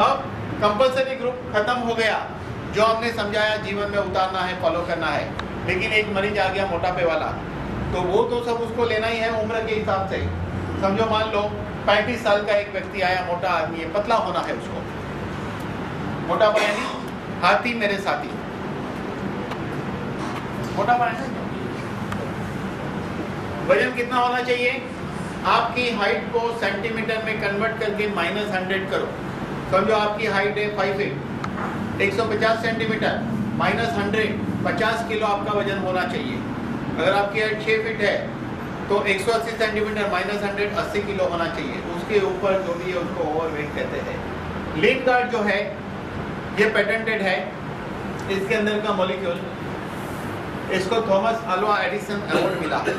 अब कंपल्सरी ग्रुप खत्म हो गया, जो हमने समझाया जीवन में उतारना है, फॉलो करना है। लेकिन एक मरीज आ गया मोटापे वाला, तो वो तो सब उसको लेना ही है उम्र के हिसाब से। समझो मान लो 35 साल का एक व्यक्ति आया, मोटा आदमी है, पतला होना है उसको। मोटापा यानी हाथी मेरे साथी, मोटापा है ना। वजन कितना होना चाहिए? आपकी हाइट को सेंटीमीटर में कन्वर्ट करके -100 करो। समझो आपकी हाइट है 5 फीट, 150 सेंटीमीटर -100, 50 किलो आपका वजन होना चाहिए। अगर आपकी हाइट 6 फीट है तो 180 सेंटीमीटर -100, 80 किलो होना चाहिए। उसके ऊपर जो भी है उसको ओवरवेट कहते हैं। लीन गार्ड जो है ये पेटेंटेड है, इसके अंदर का मॉलिक्यूल, इसको थॉमस अल्वा एडिसन अवार्ड मिला है।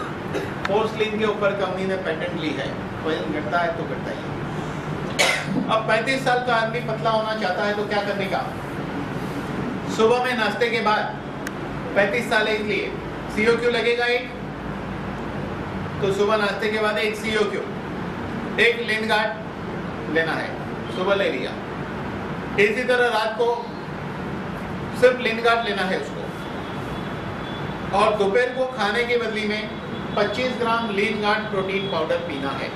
पोर्सलिन के ऊपर कंपनी ने पेटेंट ली है। वजन घटता है तो घटता ही। अब 35 साल का आदमी पतला होना चाहता है तो क्या करने का? सुबह में नाश्ते के बाद, 35 साल है इसलिए CO2 लगेगा एक, तो सुबह नाश्ते के बाद एक CO2, एक लीन गार्ड लेना है, सुबह ले लिया। इसी तरह रात को सिर्फ लीन गार्ड लेना है उसको, और दोपहर को खाने के बदले में 25 ग्राम लीन गार्ड प्रोटीन पाउडर पीना है,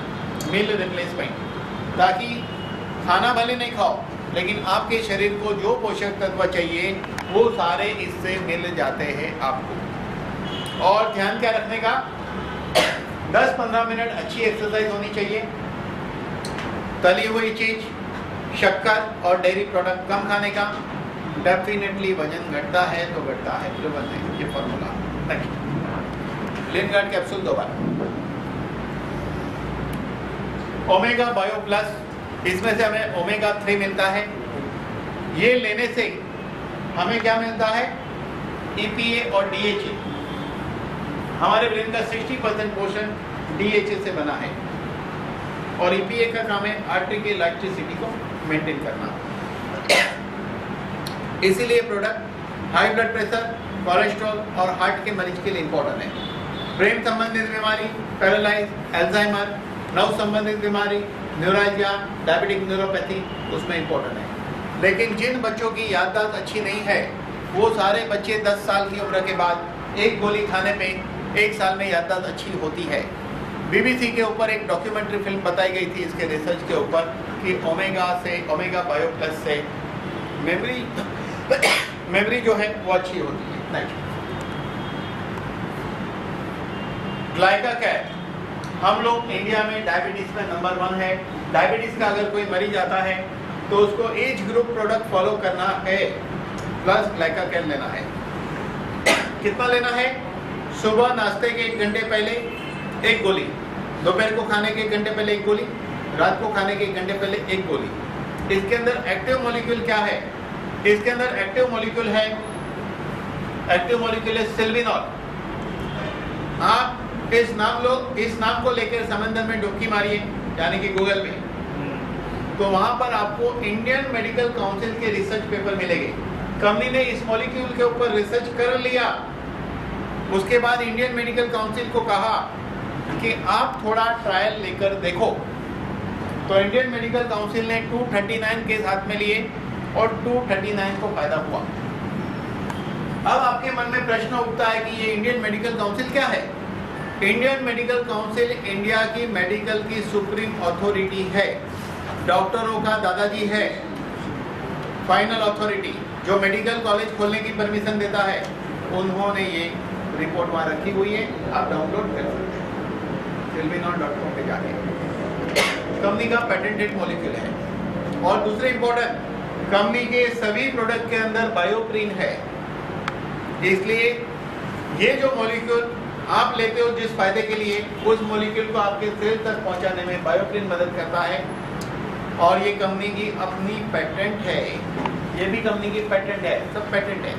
मील रिप्लेसमेंट, ताकि खाना भले नहीं खाओ लेकिन आपके शरीर को जो पोषक तत्व चाहिए वो सारे इससे मिल जाते हैं आपको। और ध्यान क्या रखने का? 10-15 मिनट अच्छी एक्सरसाइज होनी चाहिए। तली हुई चीज, शक्कर और डेयरी प्रोडक्ट कम खाने का। डेफिनेटली वजन घटता है तो घटता है, प्रबल नहीं, ये फॉर्मूला। नेक्स्ट, लीन गार्ड कैप्सूल 2 बार। ओमेगा बायो प्लस, इसमें से हमें ओमेगा 3 मिलता है। ये लेने से हमें क्या मिलता है? EPA और DHA। हमारे ब्रेन का 60% पोर्शन DHA से बना है। और EPA का काम है आर्टरी की इलेक्ट्रिसिटी को मेंटेन करना। इसीलिए product high blood pressure, cholesterol और हार्ट के मरीज के लिए इंपॉर्टेंट है। ब्रेन संबंधित बीमारी, पैरालाइज, अल्जाइमर, नर्व संबंधित बीमारी, न्यूरालजिया, डायबिटिक न्यूरोपैथी उसमें इंपॉर्टेंट है। लेकिन जिन बच्चों की याददाश्त अच्छी नहीं है वो सारे बच्चे 10 साल की उम्र के बाद एक गोली खाने पे 1 साल में याददाश्त अच्छी होती है। BBC के ऊपर एक डॉक्यूमेंट्री फिल्म बताई गई थी इसके रिसर्च के ऊपर कि ओमेगा बायो प्लस से मेमोरी जो है वो अच्छी होती है। नेक्स्ट, ग्लाइकाकैट। हम लोग इंडिया में डायबिटीज में नंबर 1 है। डायबिटीज का अगर कोई मरीज आता है तो उसको एज ग्रुप प्रोडक्ट फॉलो करना है प्लस ग्लाइकाकैट लेना है। कितना लेना है? सुबह नाश्ते के 1 घंटे पहले 1 गोली, दोपहर को खाने के 1 घंटे पहले 1 गोली, रात को खाने के 1 घंटे पहले 1 गोली। इसके अंदर एक्टिव मॉलिक्यूल क्या है? इसके अंदर एक्टिव मॉलिक्यूल है सिल्विनॉल। आप इस नाम को लेकर समंदर में डुबकी मारिए, यानी कि गूगल में, तो वहां पर आपको इंडियन मेडिकल काउंसिल के रिसर्च पेपर मिलेंगे। कंपनी ने इस मॉलिक्यूल के ऊपर रिसर्च कर लिया, उसके बाद इंडियन मेडिकल काउंसिल को कहा कि आप थोड़ा ट्रायल लेकर देखो। तो इंडियन मेडिकल काउंसिल ने 239 केस हाथ में लिए और 239 को फायदा हुआ। अब आपके मन में प्रश्न उठता है कि ये इंडियन मेडिकल काउंसिल क्या है? इंडियन मेडिकल काउंसिल इंडिया की मेडिकल की सुप्रीम अथॉरिटी है, डॉक्टरों का दादाजी है, फाइनल अथॉरिटी जो मेडिकल कॉलेज खोलने की परमिशन देता है। उन्होंने ये रिपोर्ट वहाँ रखी हुई है, आप डाउनलोड कर सकते हैं silvinol.com पे जाके। कंपनी का पेटेंटेड मॉलिक्यूल है। और दूसरे इम्पोर्टेंट, कंपनी के सभी प्रोडक्ट के अंदर बायोप्रीन है। इसलिए ये जो मॉलिक्यूल आप लेते हो जिस फायदे के लिए, उस मॉलिक्यूल को आपके सेल तक पहुंचाने में बायोप्रीन मदद करता है। और ये कंपनी की अपनी पेटेंट है, ये भी कंपनी की पेटेंट है, सब पेटेंट है।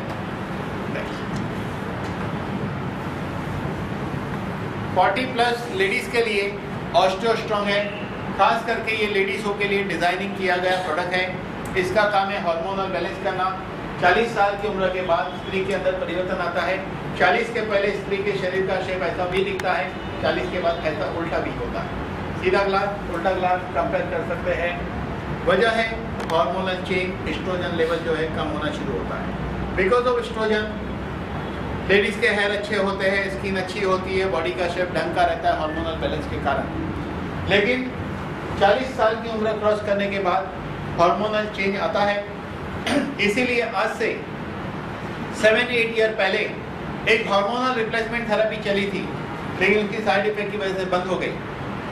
40+ लेडीज के लिए ऑस्टियो स्ट्रॉन्ग है, खास करके ये लेडीजों के लिए डिजाइनिंग किया गया प्रोडक्ट है। इसका काम है हार्मोनल बैलेंस करना। 40 साल की उम्र के बाद स्त्री के अंदर परिवर्तन आता है। 40 के पहले स्त्री के शरीर का शेप ऐसा भी दिखता है, 40 के बाद ऐसा उल्टा भी होता है। सीधा ग्लास उल्टा ग्लास कंपेयर कर सकते हैं। वजह है हार्मोनल चेंज, एस्ट्रोजन लेवल जो है कम होना शुरू होता है। बिकॉज ऑफ एस्ट्रोजन लेडीज के हेयर अच्छे होते हैं, स्किन अच्छी होती है, बॉडी का शेप ढंग का रहता है हार्मोनल बैलेंस के कारण। लेकिन 40 साल की उम्र क्रॉस करने के बाद हार्मोनल चेंज आता है। इसीलिए आज से 7-8 ईयर पहले एक हार्मोनल रिप्लेसमेंट थेरेपी चली थी, लेकिन उसकी साइड इफेक्ट की वजह से बंद हो गई।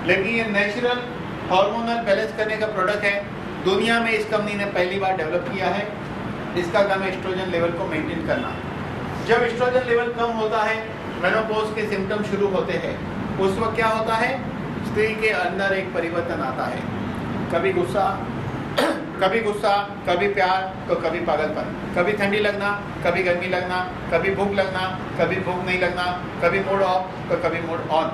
लेकिन ये नेचुरल हार्मोनल बैलेंस करने का प्रोडक्ट है, दुनिया में इस कंपनी ने पहली बार डेवलप किया है। इसका काम है एस्ट्रोजन लेवल को मेंटेन करना। जब एस्ट्रोजन लेवल कम होता है, मेनोपॉज के सिम्टम शुरू होते हैं। उस वक्त क्या होता है? स्त्री के अंदर एक परिवर्तन आता है, कभी गुस्सा, कभी प्यार तो कभी पागलपन, कभी ठंडी लगना, कभी गर्मी लगना, कभी भूख लगना, कभी भूख नहीं लगना, कभी मूड ऑफ तो कभी मूड ऑन।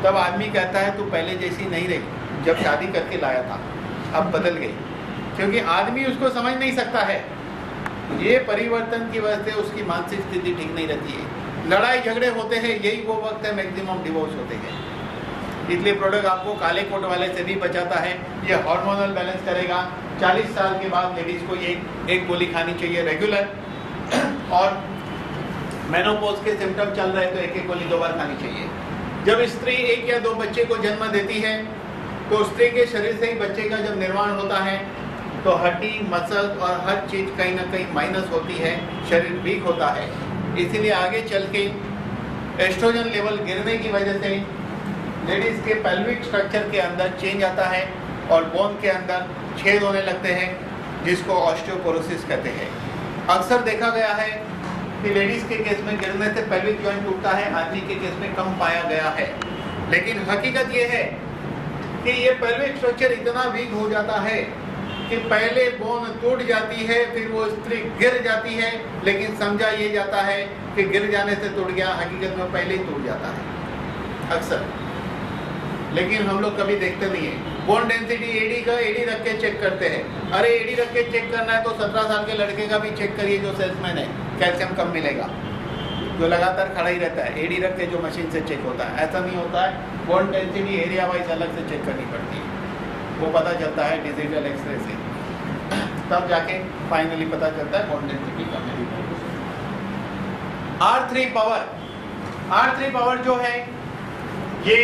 तब आदमी कहता है तू पहले जैसी नहीं रही जब शादी करके लाया था, अब बदल गई। क्योंकि आदमी उसको समझ नहीं सकता है, ये परिवर्तन की वजह से उसकी मानसिक स्थिति ठीक नहीं रहती है। लड़ाई झगड़े होते हैं, यही वो वक्त है मैक्सिमम डिवोर्स होते हैं। इसलिए प्रोडक्ट आपको काले कोट वाले से भी बचाता है। ये हार्मोनल बैलेंस करेगा। 40 साल के बाद लेडीज को ये एक गोली खानी चाहिए रेगुलर, और मेनोपॉज के सिम्टम चल रहे हैं तो एक गोली 2 बार खानी चाहिए। जब स्त्री 1 या 2 बच्चे को जन्म देती है तो स्त्री के शरीर से ही बच्चे का जब निर्माण होता है तो हड्डी, मसल और हर चीज कहीं ना कहीं माइनस होती है, शरीर वीक होता है। इसीलिए आगे चल के एस्ट्रोजन लेवल गिरने की वजह से लेडीज के पेल्विक स्ट्रक्चर के अंदर चेंज आता है और बोन के अंदर छेद होने लगते हैं, जिसको ऑस्टियोपोरोसिस कहते हैं। अक्सर देखा गया है कि लेडीज के केस में गिरने से पेल्विक जॉइंट टूटता है, आदमी के केस में कम पाया गया है। लेकिन हकीकत ये है कि ये पेल्विक स्ट्रक्चर इतना वीक हो जाता है कि पहले बोन टूट जाती है, फिर वो स्त्री गिर जाती है, लेकिन समझा ये जाता है कि गिर जाने से टूट गया, हकीकत में पहले ही टूट जाता है अक्सर। लेकिन हम लोग कभी देखते नहीं है। बोन डेंसिटी एडी का एडी रख के चेक करते हैं। अरे एडी रख के चेक करना है तो 17 साल के लड़के का भी चेक करिए जो सेल्समैन है, कैल्शियम कम मिलेगा, जो लगातार खड़ा ही रहता है। एडी रख के जो मशीन से चेक होता है, ऐसा नहीं होता है। बोन डेंसिटी एरिया वाइज अलग से चेक करनी पड़ती है, वो पता चलता है डिजिटल एक्सरे से, तब जाके फाइनली पता चलता है बोन डेंसिटी कम है। R3 पावर जो है ये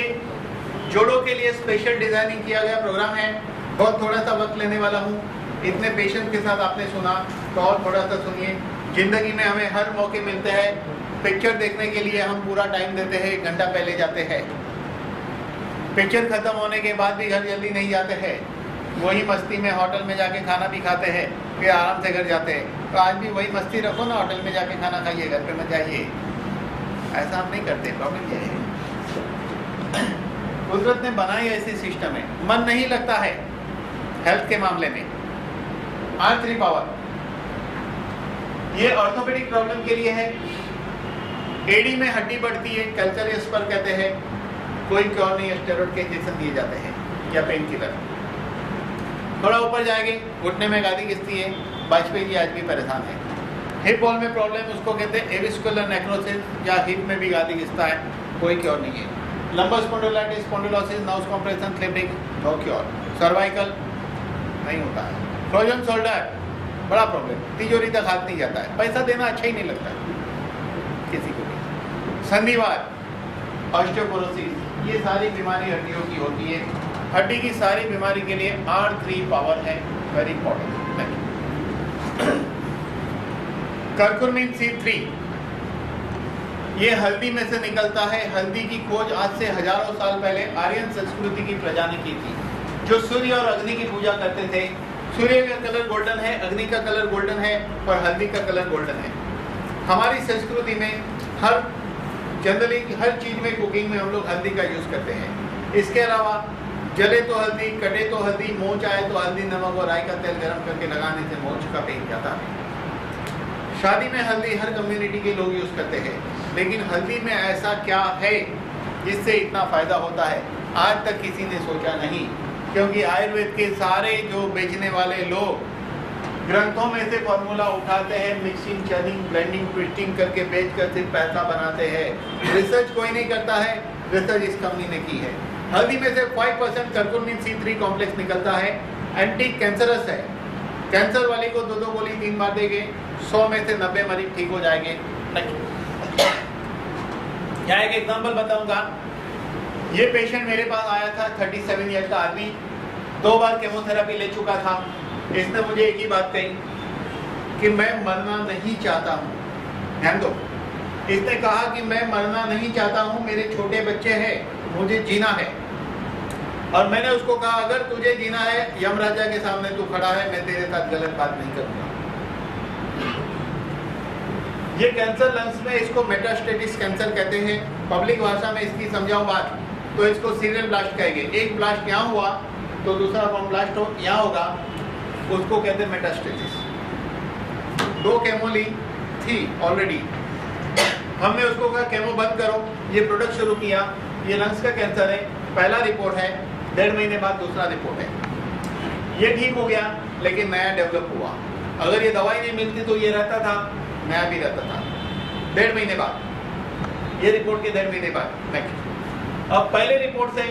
जोड़ों के लिए स्पेशल डिजाइनिंग किया गया प्रोग्राम है। बहुत थोड़ा सा वक्त लेने वाला हूँ, इतने पेशेंस के साथ आपने सुना तो और थोड़ा सा सुनिए। जिंदगी में हमें हर मौके मिलते हैं, पिक्चर देखने के लिए हम पूरा टाइम देते हैं, 1 घंटा पहले जाते हैं। पिक्चर खत्म होने के बाद भी घर जल्दी नहीं जाते हैं, वही मस्ती में होटल में जाके खाना भी खाते हैं, फिर आराम से घर जाते हैं। तो आज भी वही मस्ती रखो ना, होटल में जाके खाना खाइए, घर पे मत जाइए। ऐसा हम नहीं करते, प्रॉब्लम ये है। कुदरत ने बनाई ऐसी सिस्टम है, मन नहीं लगता है हेल्थ के मामले में। R3 पावर ये ऑर्थोपेडिक प्रॉब्लम के लिए है। एडी में हड्डी बढ़ती है, कैल्शियस पर कहते हैं, कोई क्योर नहीं है, स्टेरॉइड के इंजेक्शन दिए जाते हैं या पेन किलर। थोड़ा ऊपर जाएंगे, घुटने में गादी घिसती है, वाजपेयी जी आज भी परेशान है। हिप बॉल में प्रॉब्लम, उसको कहते हैं एविस्कुलर नेक्रोसिस, या हिप में भी गादी घिसता है, कोई क्योर नहीं है। Lumbar spondylolisthesis, spondylosis, nerve compression, clipping, no cure. Cervical नहीं होता है। फ्रोजन शोल्डर बड़ा प्रॉब्लम, तिजोरी तक हाथ नहीं जाता है, पैसा देना अच्छा ही नहीं लगता किसी को भी। संधिवात, ऑस्टियोपोरोसिस, ये सारी बीमारी हड्डियों की होती है। हड्डी की सारी बीमारी के लिए R3 पावर है वेरी इंपॉर्टेंट। कर्कुमिन C3 ये हल्दी में से निकलता है। हल्दी की खोज आज से हजारों साल पहले आर्यन संस्कृति की प्रजा ने की थी, जो सूर्य और अग्नि की पूजा करते थे। सूर्य का कलर गोल्डन है, अग्नि का कलर गोल्डन है और हल्दी का कलर गोल्डन है। हमारी संस्कृति में जनरली हर चीज में, कुकिंग में हम लोग हल्दी का यूज करते हैं। इसके अलावा जले तो हल्दी, कटे तो हल्दी, मोच आए तो हल्दी, नमक और राई का तेल गर्म करके लगाने से मोच का पेन जाता है। शादी में हल्दी हर कम्युनिटी के लोग यूज करते हैं, लेकिन हल्दी में ऐसा क्या है जिससे इतना फायदा होता है, आज तक किसी ने सोचा नहीं। क्योंकि आयुर्वेद के सारे जो बेचने वाले लोग ग्रंथों में से फॉर्मूला उठाते हैं, मिक्सिंग, चर्निंग, ब्लेंडिंग, ट्विस्टिंग करके बेच कर सिर्फ पैसा बनाते हैं। रिसर्च कोई नहीं करता है, रिसर्च इस कंपनी ने की है। हल्दी में से 5% कर्कुमिन C3 कॉम्प्लेक्स निकलता है, एंटी कैंसरस है। कैंसर वाले को 2 गोली 3 बार देंगे, 100 में से 90 मरीज ठीक हो जाएंगे। यहाँ एक एग्जाम्पल बताऊंगा। ये पेशेंट मेरे पास आया था, 37 ईयर का आदमी, 2 बार केमोथेरेपी ले चुका था। इसने मुझे एक ही बात कही कि मैं मरना नहीं चाहता हूँ। ध्यान दो, इसने कहा कि मैं मरना नहीं चाहता हूँ, मेरे छोटे बच्चे हैं, मुझे जीना है। और मैंने उसको कहा अगर तुझे जीना है, यमराजा के सामने तू खड़ा है, मैं तेरे साथ गलत बात नहीं करूँगा। ये कैंसर लंग्स में, इसको मेटास्टेटिस कैंसर कहते हैं। पब्लिक भाषा में इसकी समझाऊं बात तो इसको सीरियल ब्लास्ट कहेंगे। एक ब्लास्ट यहाँ हुआ तो दूसरा बम ब्लास्ट हो यहाँ होगा, उसको कहते हैं मेटास्टेटिस। 2 केमो ली थी ऑलरेडी, हमने उसको कहा केमो बंद करो, ये प्रोडक्ट शुरू किया। ये लंग्स का कैंसर है, पहला रिपोर्ट है, 1.5 महीने बाद दूसरा रिपोर्ट है। ये ठीक हो गया, लेकिन नया डेवलप हुआ। अगर ये दवाई नहीं मिलती तो ये रहता था, नया भी रहता था। 1.5 महीने बाद, ये रिपोर्ट के 1.5 महीने बाद नेक्स्ट। अब पहले रिपोर्ट से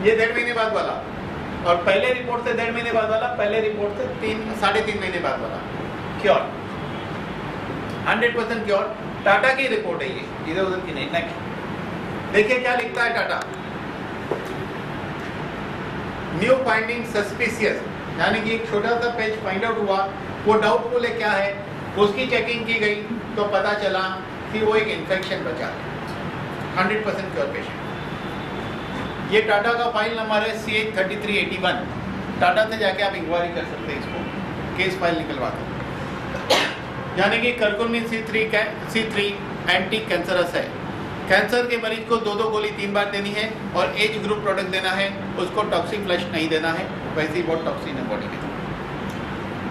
ये 1.5 महीने बाद वाला, और पहले रिपोर्ट से 1.5 महीने बाद वाला, पहले रिपोर्ट से 3-3.5 महीने बाद वाला क्योर, 100% क्योर। टाटा की रिपोर्ट है ये, इधर उधर की नहीं। नेक्स्ट देखिए क्या लिखता है टाटा, न्यू फाइंडिंग सस्पिशियस, यानी कि एक छोटा सा पेज फाइंड आउट हुआ, वो डाउटफुल है क्या है, उसकी चेकिंग की गई तो पता चला कि वो एक इन्फेक्शन बचा है। 100% क्योर पेशेंट। ये टाटा का फाइल नंबर है CH3381। टाटा से जाके आप इंक्वायरी कर सकते हैं, इसको केस फाइल निकलवा कर। यानी कि कर्कुमिन C3 एंटी कैंसरस है। कैंसर के मरीज को 2 गोली 3 बार देनी है और एज ग्रुप प्रोडक्ट देना है, उसको टॉक्सिक फ्लश नहीं देना है, वैसे ही बहुत टॉक्सिन है बॉडी में।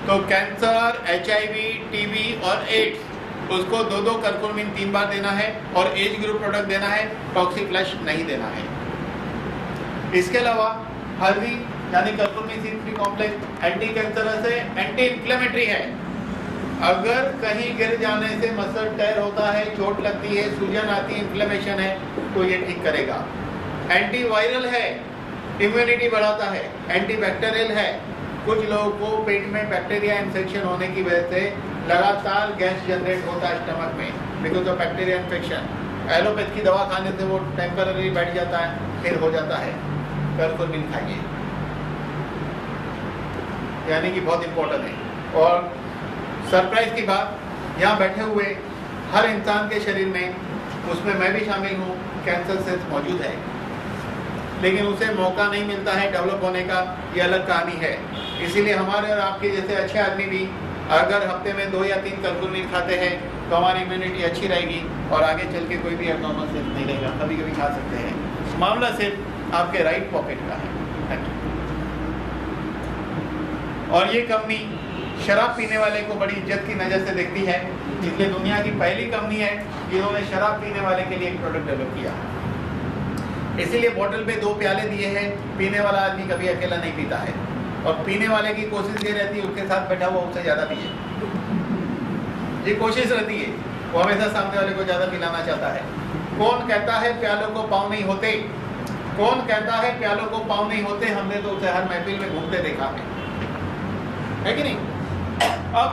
तो कैंसर, HIV, TB और एड्स, उसको 2 कर्कुमिन 3 बार देना है और एज ग्रुप प्रोडक्ट देना है, टॉक्सिक फ्लश नहीं देना है। इसके अलावा हल्दी यानी curcumin C3 complex anti cancerous है, एंटी इंफ्लेमेटरी है। अगर कहीं गिर जाने से मसल टेयर होता है, चोट लगती है, सूजन आती है, इन्फ्लेमेशन है, तो ये ठीक करेगा। एंटीवायरल है, इम्यूनिटी बढ़ाता है। एंटीबैक्टीरियल है, कुछ लोगों को पेट में बैक्टीरिया इन्फेक्शन होने की वजह से लगातार गैस जनरेट होता है स्टमक में because of bacteria infection. Allopath की दवा खाने से वो टेम्पररी बैठ जाता है, फिर हो जाता है। कर्कुमिन खाइए, यानी कि बहुत इंपॉर्टेंट है। और सरप्राइज की बात, यहाँ बैठे हुए हर इंसान के शरीर में, उसमें मैं भी शामिल हूँ, कैंसर सेल्स मौजूद है, लेकिन उसे मौका नहीं मिलता है डेवलप होने का। ये अलग कहानी है। इसीलिए हमारे और आपके जैसे अच्छे आदमी भी अगर हफ्ते में 2 या 3 कर्कुमिन खाते हैं तो हमारी इम्यूनिटी अच्छी रहेगी और आगे चल के कोई भी एब्नॉर्मल सेल्स नहीं रहेगा। कभी कभी खा सकते हैं। मामला सिर्फ आपके राइट पॉकेट का है। और ये कंपनी शराब पीने वाले को बड़ी इज्जत की नज़र से देखती है, इसलिए दुनिया की पहली कंपनी है जिन्होंने शराब पीने वाले के लिए एक प्रोडक्ट डेवलप किया। इसीलिए बोतल पे 2 प्याले दिए हैं। पीने वाला आदमी कभी अकेला नहीं पीता है, और पीने वाले की कोशिश ये रहती है उसके साथ बैठा हुआ उससे ज़्यादा पिए। ये कोशिश रहती है, वो हमेशा सामने वाले को ज़्यादा पिलाना चाहता है। कौन कहता है प्यालों को पाँव नहीं होते? कौन कहता है प्यालों को पाँव नहीं होते? हमने तो उसे हर महफिल में घूमते देखा है कि नहीं? अब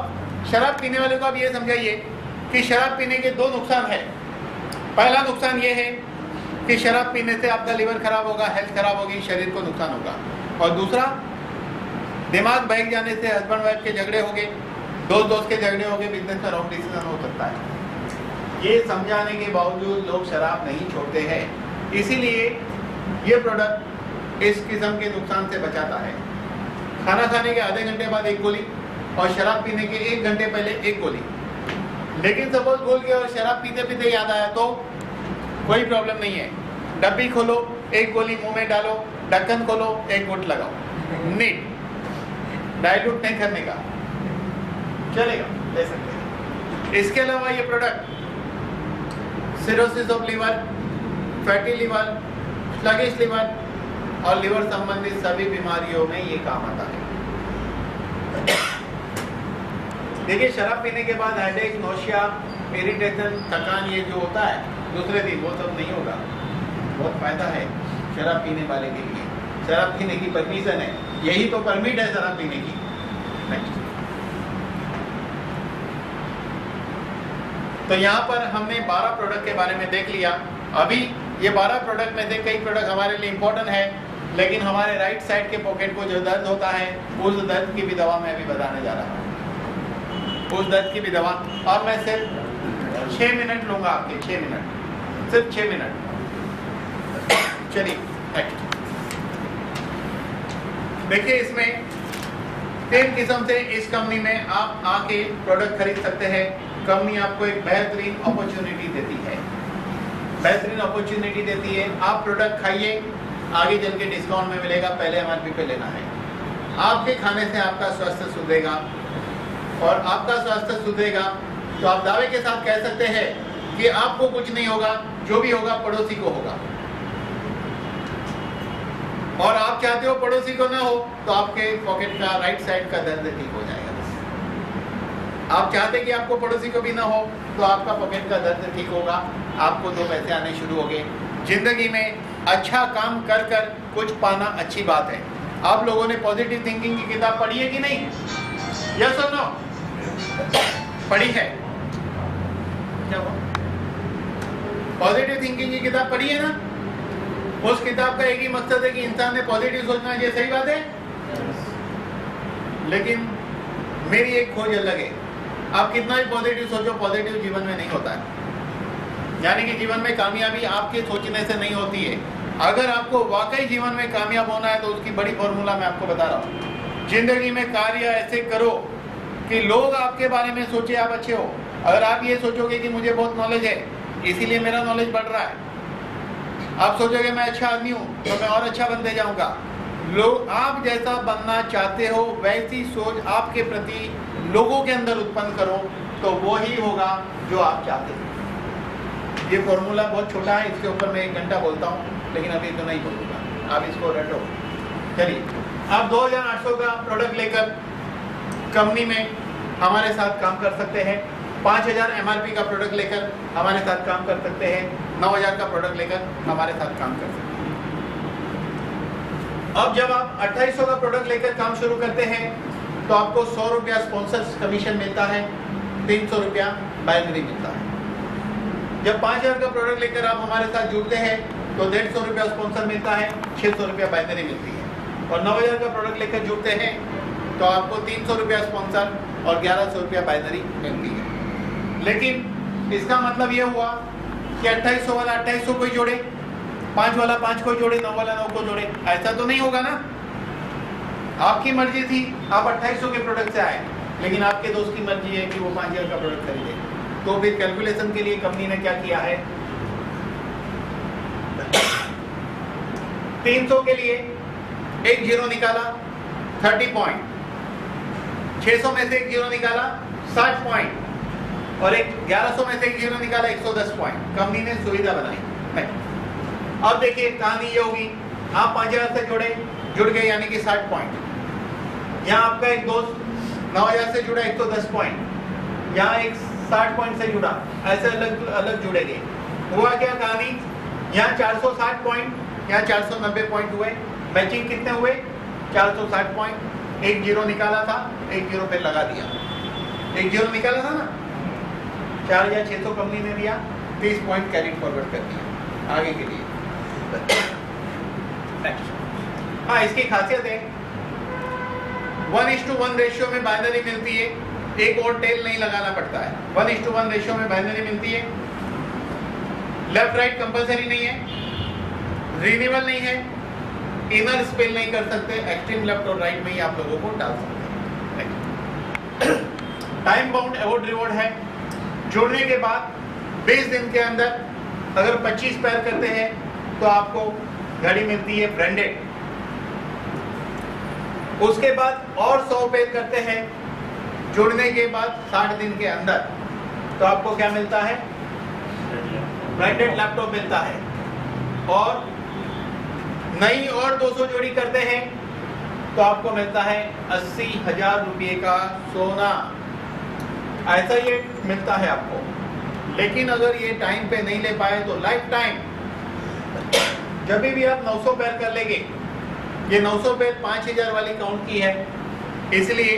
शराब पीने वाले को आप ये समझाइए कि शराब पीने के 2 नुकसान है। पहला नुकसान ये है कि शराब पीने से आपका लिवर खराब होगा, हेल्थ खराब होगी, शरीर को नुकसान होगा। और दूसरा, दिमाग बहक जाने से हस्बैंड वाइफ के झगड़े होंगे, दोस्त के झगड़े होंगे, बिजनेस का रॉन्ग डिसीजन हो सकता है। ये समझाने के बावजूद लोग शराब नहीं छोड़ते हैं। इसीलिए ये प्रोडक्ट इस किस्म के नुकसान से बचाता है। खाना खाने के आधे घंटे बाद 1 गोली और शराब पीने के 1 घंटे पहले 1 गोली। लेकिन सपोज भूल गए और शराब पीते पीते याद आया तो कोई प्रॉब्लम नहीं है। डब्बी खोलो, 1 गोली मुंह में डालो, ढक्कन खोलो, 1 घूंट लगाओ। नीट डाइल्यूट नहीं करने का, चलेगा, ले सकते हैं। इसके अलावा ये product cirrhosis of liver, fatty liver, sluggish liver और लिवर संबंधित सभी बीमारियों में ये काम आता है। देखिए, शराब पीने के बाद हेडेक, नोशिया, इरिटेशन, थकान ये जो होता है दूसरे दिन, वो सब नहीं होगा। बहुत फायदा है शराब पीने वाले के लिए। शराब पीने की परमिशन है, यही तो परमिट है शराब पीने की। तो यहाँ पर हमने 12 प्रोडक्ट के बारे में देख लिया। अभी ये 12 प्रोडक्ट में से कई प्रोडक्ट हमारे लिए इम्पोर्टेंट है, लेकिन हमारे राइट साइड के पॉकेट को जो दर्द होता है, उस दर्द की भी दवा मैं अभी बताने जा रहा हूँ। उस दर्द की भी दवा, और मैं सिर्फ 6 मिनट लूंगा आपके, 6 मिनट, सिर्फ 6 मिनट। चलिए देखिए, इसमें 3 किस्म से इस कंपनी में आप आके प्रोडक्ट खरीद सकते हैं। कंपनी आपको एक बेहतरीन अपॉर्चुनिटी देती है, बेहतरीन अपॉर्चुनिटी देती है। आप प्रोडक्ट खाइए, आगे चल के डिस्काउंट में मिलेगा, पहले MRP पे लेना है। आपके खाने से आपका स्वास्थ्य सुधरेगा, और आपका स्वास्थ्य सुधरेगा तो आप दावे के साथ कह सकते हैं कि आपको कुछ नहीं होगा, जो भी होगा पड़ोसी को होगा। और आप चाहते हो पड़ोसी को ना हो, तो आपके पॉकेट का राइट साइड का दर्द ठीक हो जाएगा। आप चाहते कि आपको पड़ोसी को भी ना हो, तो आपका पॉकेट का दर्द ठीक होगा, आपको 2 पैसे आने शुरू हो गए। जिंदगी में अच्छा काम कर कर कुछ पाना अच्छी बात है। आप लोगों ने पॉजिटिव थिंकिंग की किताब पढ़ी है कि नहीं? यस और नो? पढ़ी है? क्या हुआ? पॉजिटिव थिंकिंग की किताब पढ़ी है ना? उस किताब का एक ही मकसद है कि इंसान ने पॉजिटिव सोचना है। ये सही बात है, लेकिन मेरी एक खोज अलग है। आप कितना भी पॉजिटिव सोचो, पॉजिटिव जीवन में नहीं होता है। यानी कि जीवन में कामयाबी आपके सोचने से नहीं होती है। अगर आपको वाकई जीवन में कामयाब होना है तो उसकी बड़ी फॉर्मूला मैं आपको बता रहा हूँ। जिंदगी में कार्य ऐसे करो कि लोग आपके बारे में सोचे आप अच्छे हो। अगर आप ये सोचोगे कि मुझे बहुत नॉलेज है, इसीलिए मेरा नॉलेज बढ़ रहा है, आप सोचोगे मैं अच्छा आदमी हूँ, तो मैं और अच्छा बनते जाऊंगा। लोग आप जैसा बनना चाहते हो, वैसी सोच आपके प्रति लोगों के अंदर उत्पन्न करो, तो वो ही होगा जो आप चाहते हो। ये फॉर्मूला बहुत छोटा है, इसके ऊपर मैं 1 घंटा बोलता हूँ, लेकिन अभी तो नहीं बोलूँगा। आप इसको रटो। चलिए, आप 2800 का प्रोडक्ट लेकर कंपनी में हमारे साथ काम कर सकते हैं। 5000 MRP का प्रोडक्ट लेकर हमारे साथ काम कर सकते हैं। 9000 का प्रोडक्ट लेकर हमारे साथ काम कर सकते हैं। अब जब आप 2800 का प्रोडक्ट लेकर काम शुरू करते हैं तो आपको 100 रुपया स्पॉन्सर्स कमीशन मिलता है, 300 रुपया बाइनरी मिलता है। जब 5000 का प्रोडक्ट लेकर आप हमारे साथ जुड़ते हैं तो 150 रुपया स्पॉन्सर मिलता है, 600 रुपया बाइनरी मिलती है। और 9000 का प्रोडक्ट लेकर जुड़ते हैं तो आपको 300 रुपया स्पॉन्सर और 1100 रुपया बाइनरी मिलती है। लेकिन इसका मतलब ये हुआ कि 2800 वाला 2800 को जोड़े, 5 वाला 5 को जोड़े, 9 वाला 9 को जोड़े, ऐसा तो नहीं होगा ना। आपकी मर्जी थी, आप 2800 के प्रोडक्ट से आए, लेकिन आपके दोस्त की मर्जी है कि वो 5000 का प्रोडक्ट खरीदे। तो फिर कैलकुलेशन के लिए कंपनी ने क्या किया है, 300 के लिए एक जीरो निकाला 30 पॉइंट, 600 में से एक जीरो निकाला 60 पॉइंट, और एक 1100 में से एक जीरो निकाला 110 पॉइंट। कंपनी ने सुविधा बनाई। अब देखिए कहानी ये होगी, आप 5000 से जुड़ गए यानी कि 60 पॉइंट। यहाँ आपका एक दोस्त 9000 से जुड़ा 110 पॉइंट, यहाँ एक 60 पॉइंट से जुड़ा, ऐसे अलग अलग जुड़ेंगे। हुआ क्या कहानी, यहाँ 460 पॉइंट, यहाँ 490 पॉइंट हुए। मैचिंग कितने हुए, 460 पॉइंट। एक जीरो निकाला था, एक जीरो पे लगा दिया, एक जीरो निकाला था ना, 4600 कंपनी ने दिया, 30 पॉइंट कैरी फॉरवर्ड कर दिया आगे के लिए। हाँ, इसकी खासियत है 1:1 रेशियो में बाइनरी मिलती है, एक और टेल नहीं लगाना पड़ता है। 1:1 रेशियो में बाइनरी मिलती है, लेफ्ट राइट कंपलसरी नहीं है, रिन्यूअल नहीं है, इनर स्पेल नहीं कर सकते, एक्सट्रीम लेफ्ट और राइट में ही आप लोगों को डाल सकते हैं। टाइम बाउंड अवॉर्ड रिवॉर्ड है। जोड़ने के बाद 20 दिन के अंदर अगर 25 पैर करते हैं तो आपको घड़ी मिलती है ब्रांडेड। उसके बाद और 100 पैर करते हैं जुड़ने के बाद 60 दिन के अंदर, तो आपको क्या मिलता है, ब्रांडेड लैपटॉप मिलता है। और नई और 200 जोड़ी करते हैं तो आपको मिलता है 80,000 रुपये का सोना, ऐसा ये मिलता है आपको। लेकिन अगर ये टाइम पे नहीं ले पाए तो लाइफ टाइम जब भी आप 900 पैर कर लेंगे, ये 900 पैर 5000 वाली काउंट की है, इसलिए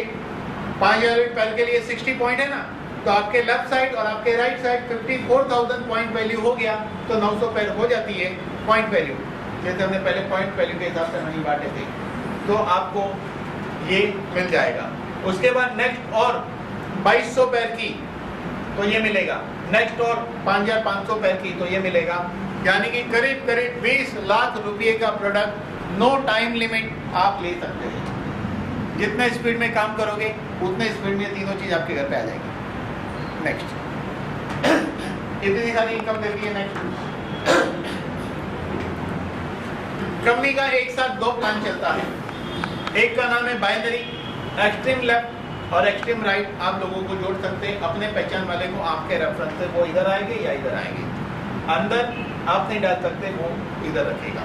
5000 पैर के लिए 60 पॉइंट है ना, तो आपके लेफ्ट साइड और आपके राइट साइड 54,000 पॉइंट वैल्यू हो गया, तो 900 पैर हो जाती है पॉइंट वैल्यू। जैसे हमने पहले पॉइंट वैल्यू के हिसाब से नहीं बांटे थे, तो आपको ये मिल जाएगा। उसके बाद नेक्स्ट और 2200 पैर की तो ये मिलेगा, नेक्स्ट और 5500 पैर की तो ये मिलेगा, यानी कि करीब करीब 20 लाख रुपए का प्रोडक्ट, नो टाइम लिमिट आप ले सकते हैं। जितने स्पीड में काम करोगे उतने स्पीड में तीनों चीज आपके घर पे आ जाएगी। नेक्स्ट, इतनी सारी इनकम देती है। नेक्स्ट, कंपनी का एक साथ 2 प्लान चलता है, एक का नाम है बाइनरी, एक्सट्रीम लेफ्ट और एक्सट्रीम राइट आप लोगों को जोड़ सकते हैं अपने पहचान वाले को, आपके रेफरेंस से वो इधर आएंगे या इधर आएंगे, अंदर आप नहीं डाल सकते, वो इधर रखेगा।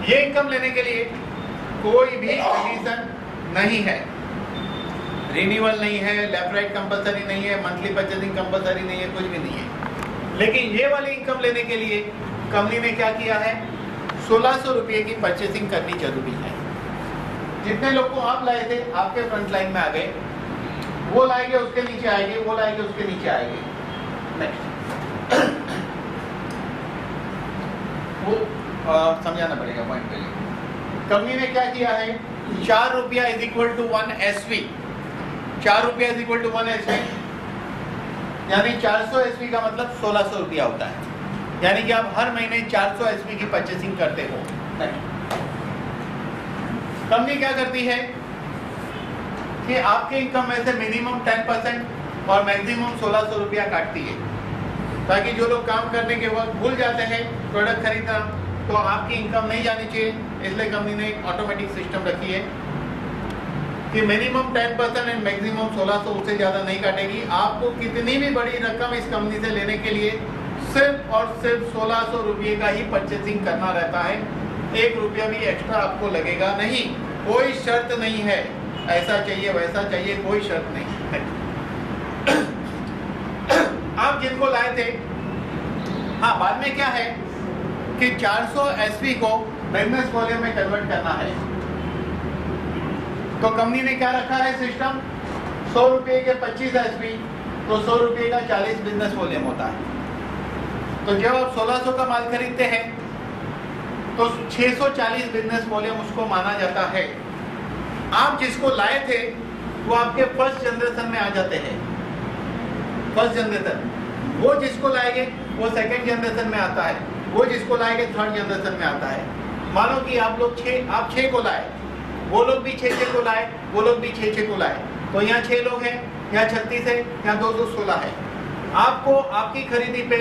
ये इनकम लेने के लिए कोई भी कंडीशन नहीं है, रिन्यूअल नहीं है, लेफ्ट राइट कंपलसरी नहीं है, मंथली परचेसिंग कंपलसरी नहीं है, कुछ भी नहीं है। लेकिन ये वाली इनकम लेने के लिए कंपनी ने क्या किया है, 1600 रुपये की परचेसिंग करनी जरूरी है। जितने लोग को आप लाए थे आपके फ्रंट लाइन में आ गए, वो लाएंगे उसके नीचे आएंगे, वो लाएंगे उसके नीचे आएंगे। नेक्स्ट, वो समझाना पड़ेगा पॉइंट पे। कंपनी ने क्या किया है, 4 रुपया इज इक्वल टू 1 SV, 4 रुपया इज इक्वल टू 1 SV, यानी 400 SV का मतलब 1600 रुपया होता है, यानी कि आप हर महीने 400 SV की परचेसिंग करते हो। कंपनी क्या करती है कि आपके इनकम में से मिनिमम 10% और मैक्सिमम 1600 रुपया काटती है, ताकि जो लोग काम करने के वक्त भूल जाते हैं प्रोडक्ट खरीदना, तो आपकी इनकम नहीं जानी चाहिए। इसलिए कंपनी ने एक ऑटोमेटिक सिस्टम रखी है कि मिनिमम 10% एंड मैक्सिमम 1600, उससे ज़्यादा नहीं काटेगी। आपको कितनी भी बड़ी रकम इस कंपनी से लेने के लिए सिर्फ और सिर्फ 1600 रुपये का ही परचेसिंग करना रहता है। 1 रुपया भी एक्स्ट्रा आपको लगेगा नहीं, कोई शर्त नहीं है, ऐसा चाहिए वैसा चाहिए, कोई शर्त नहीं है। आप जिनको लाए थे, हाँ बाद में क्या है कि 400 एसपी को बिजनेस वॉल्यूम में कन्वर्ट करना है। तो कंपनी ने क्या रखा है सिस्टम, 100 रुपये के 25 एसपी, तो 100 रुपये का 40 बिजनेस वॉल्यूम होता है। तो जब आप 1600 का माल खरीदते हैं तो 640 बिजनेस वॉल्यूम उसको माना जाता है। आप जिसको लाए थे वो आपके फर्स्ट जनरेशन में आ जाते हैं, फर्स्ट जनरेशन। वो जिसको लाएंगे वो सेकंड जनरेशन में आता है, वो जिसको लाएंगे थर्ड जनरेशन में आता है। मानो कि आप 6 को लाए, वो लोग भी 6 को लाए, वो लोग भी 6 को लाए, तो यहाँ 6 लोग हैं, यहाँ 36 है, यहाँ 216 है। आपको आपकी खरीदी पे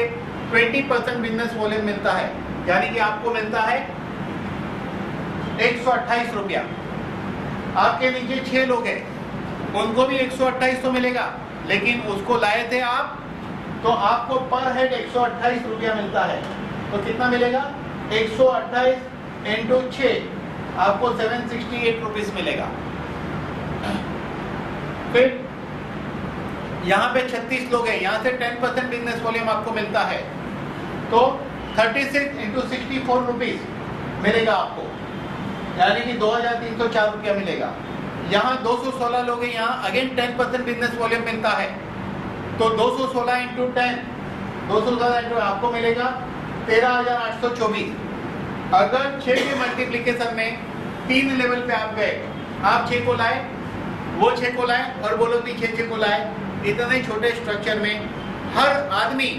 20% बिजनेस वॉल्यूम मिलता है, यानी कि आपको मिलता है 128 रुपया। आपके नीचे 6 लोग हैं, उनको भी 128 तो मिलेगा, लेकिन उसको लाए थे आप तो आपको पर हेड 128 रुपया मिलता है। तो कितना मिलेगा, 128 इंटू 6, आपको 768 रुपीज मिलेगा। फिर यहाँ पे 36 लोग हैं, यहाँ से 10% बिजनेस वॉल्यूम आपको मिलता है, तो 36 इंटू 64 रुपीज मिलेगा आपको, यानी कि 2304 रुपया मिलेगा। यहाँ 216 लोग हैं, यहाँ अगेन 10% बिजनेस वॉल्यूम मिलता है, तो 216 इंटू 10, 216 इंटू आपको मिलेगा 13,824। अगर 6 के मल्टीप्लीकेशन में 3 लेवल पे आप गए, आप 6 को लाए, वो 6 को लाए और वो लोग भी 6 को लाए, इतने छोटे स्ट्रक्चर में हर आदमी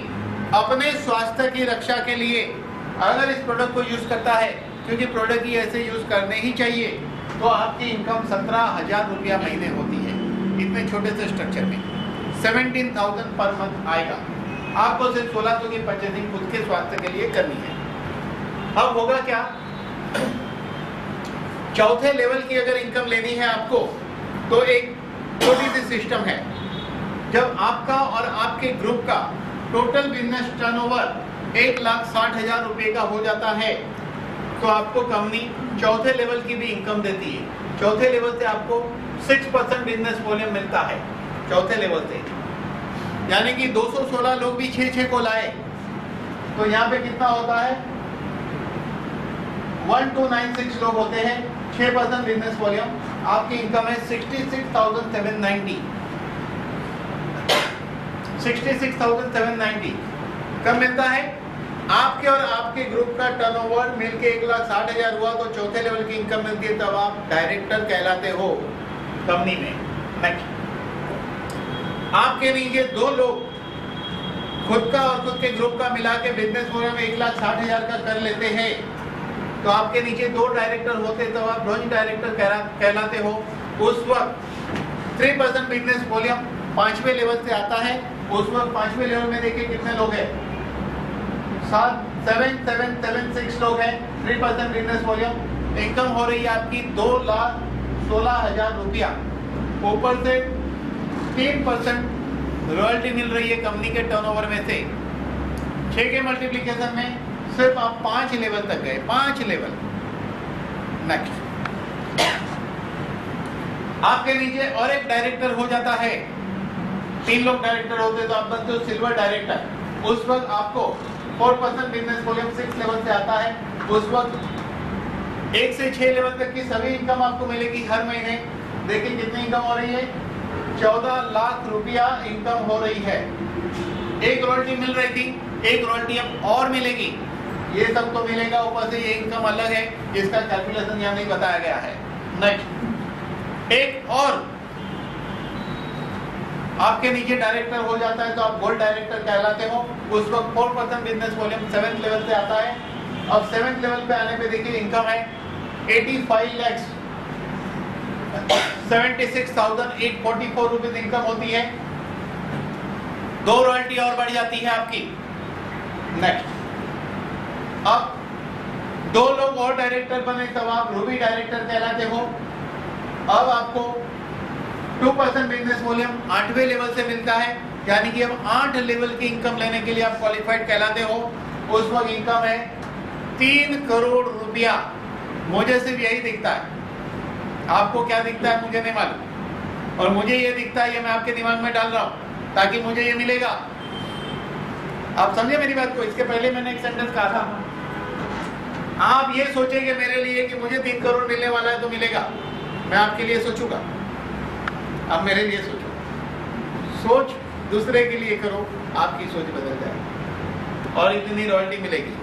अपने स्वास्थ्य की रक्षा के लिए अगर इस प्रोडक्ट को यूज करता है, क्योंकि प्रोडक्ट ही ऐसे यूज करने ही चाहिए, तो आपकी इनकम 17,000 रुपया महीने होती है। इतने छोटे से स्ट्रक्चर में 17,000 पर मंथ आएगा। आपको सिर्फ 1600 की परचेसिंग खुद के स्वास्थ्य के लिए करनी है। अब होगा क्या, चौथे लेवल की अगर इनकम लेनी है आपको, तो एक छोटी सी सिस्टम है। जब आपका और आपके ग्रुप का टोटल बिजनेस टर्नओवर 1,60,000 रुपए का हो जाता है, तो आपको कंपनी चौथे लेवल की भी इनकम देती है। चौथे लेवल से आपको 6% बिजनेस वॉल्यूम मिलता है, चौथे लेवल से। यानी कि 216 लोग भी 6 को लाए, तो यहाँ पे कितना होता है, 1296 लोग होते हैं, 6% बिजनेस वॉल्यूम, आपकी इनकम है 66,790। 66,790 कब मिलता है, आपके और आपके ग्रुप का टर्नओवर मिलके 1,60,000 हुआ, तो चौथे लेवल की इनकम मिलती है, तब आप डायरेक्टर कहलाते हो कंपनी में। नेक्स्ट, आपके नीचे 2 लोग खुद का और खुद के ग्रुप का मिला के बिजनेस वॉल्यूम 1,60,000 का कर लेते हैं, तो आपके नीचे 2 डायरेक्टर होते, तो आप जॉइंट डायरेक्टर कहलाते हो। उस वक्त 3% बिजनेस वॉल्यूम 5वें लेवल से आता है। उस वक्त 5वें लेवल में देखिए कितने लोग हैं, 7,776 लोग हैं, 3% बिजनेस वॉल्यूम। इनकम हो रही है आपकी 2,16,000 रुपया। ऊपर से 3% रॉयल्टी मिल रही है कंपनी के टर्नओवर में से। 6 के मल्टीप्लिकेशन में सिर्फ आप 5 लेवल तक गए, 5 लेवल। नेक्स्ट, आपके नीचे और एक डायरेक्टर हो जाता है, 3 लोग डायरेक्टर होते तो आप बनते हो सिल्वर डायरेक्टर। उस वक्त आपको 4% बिजनेस वॉल्यूम 6 लेवल से आता है। उस वक्त 1 से 6 लेवल तक की सभी इनकम आपको मिलेगी हर महीने। देखिए कितनी इनकम हो रही है, 14 लाख रुपया इनकम हो रही है। एक रॉयल्टी मिल रही थी, एक रॉयल्टी अब और मिलेगी, ये सब तो मिलेगा, ऊपर से ये इनकम अलग है, इसका कैलकुलेशन यहाँ नहीं बताया गया है। नेक्स्ट, एक और आपके नीचे डायरेक्टर हो जाता है, तो आप गोल्ड डायरेक्टर कहलाते हो। उस वक्त 4% बिजनेस वॉल्यूम 7th लेवल से आता है। अब 7th लेवल पे आने पे देखिए इनकम है 85 lakhs 76,844 रुपीज इनकम होती है। 2 रॉयल्टी और बढ़ जाती है आपकी। नेक्स्ट, अब 2 लोग और डायरेक्टर बने, तब आप रूबी डायरेक्टर कहलाते हो। अब आपको 2% बिजनेस वॉल्यूम 8वें लेवल से मिलता है, यानी कि अब 8 लेवल की इनकम लेने के लिए आप क्वालिफाइड कहलाते हो। उस वक्त इनकम है 3 करोड़ रुपया। मुझे सिर्फ यही दिखता है, आपको क्या दिखता है मुझे नहीं मालूम, और मुझे ये दिखता है, ये मैं आपके दिमाग में डाल रहा हूं ताकि मुझे ये मिलेगा। आप समझे मेरी बात को? इसके पहले मैंने एक सेंटेंस कहा था, आप ये सोचेंगे मेरे लिए कि मुझे 3 करोड़ मिलने वाला है तो मिलेगा, मैं आपके लिए सोचूंगा, आप मेरे लिए सोचो। सोच दूसरे के लिए करो, आपकी सोच बदल जाएगी और इतनी रॉयल्टी मिलेगी।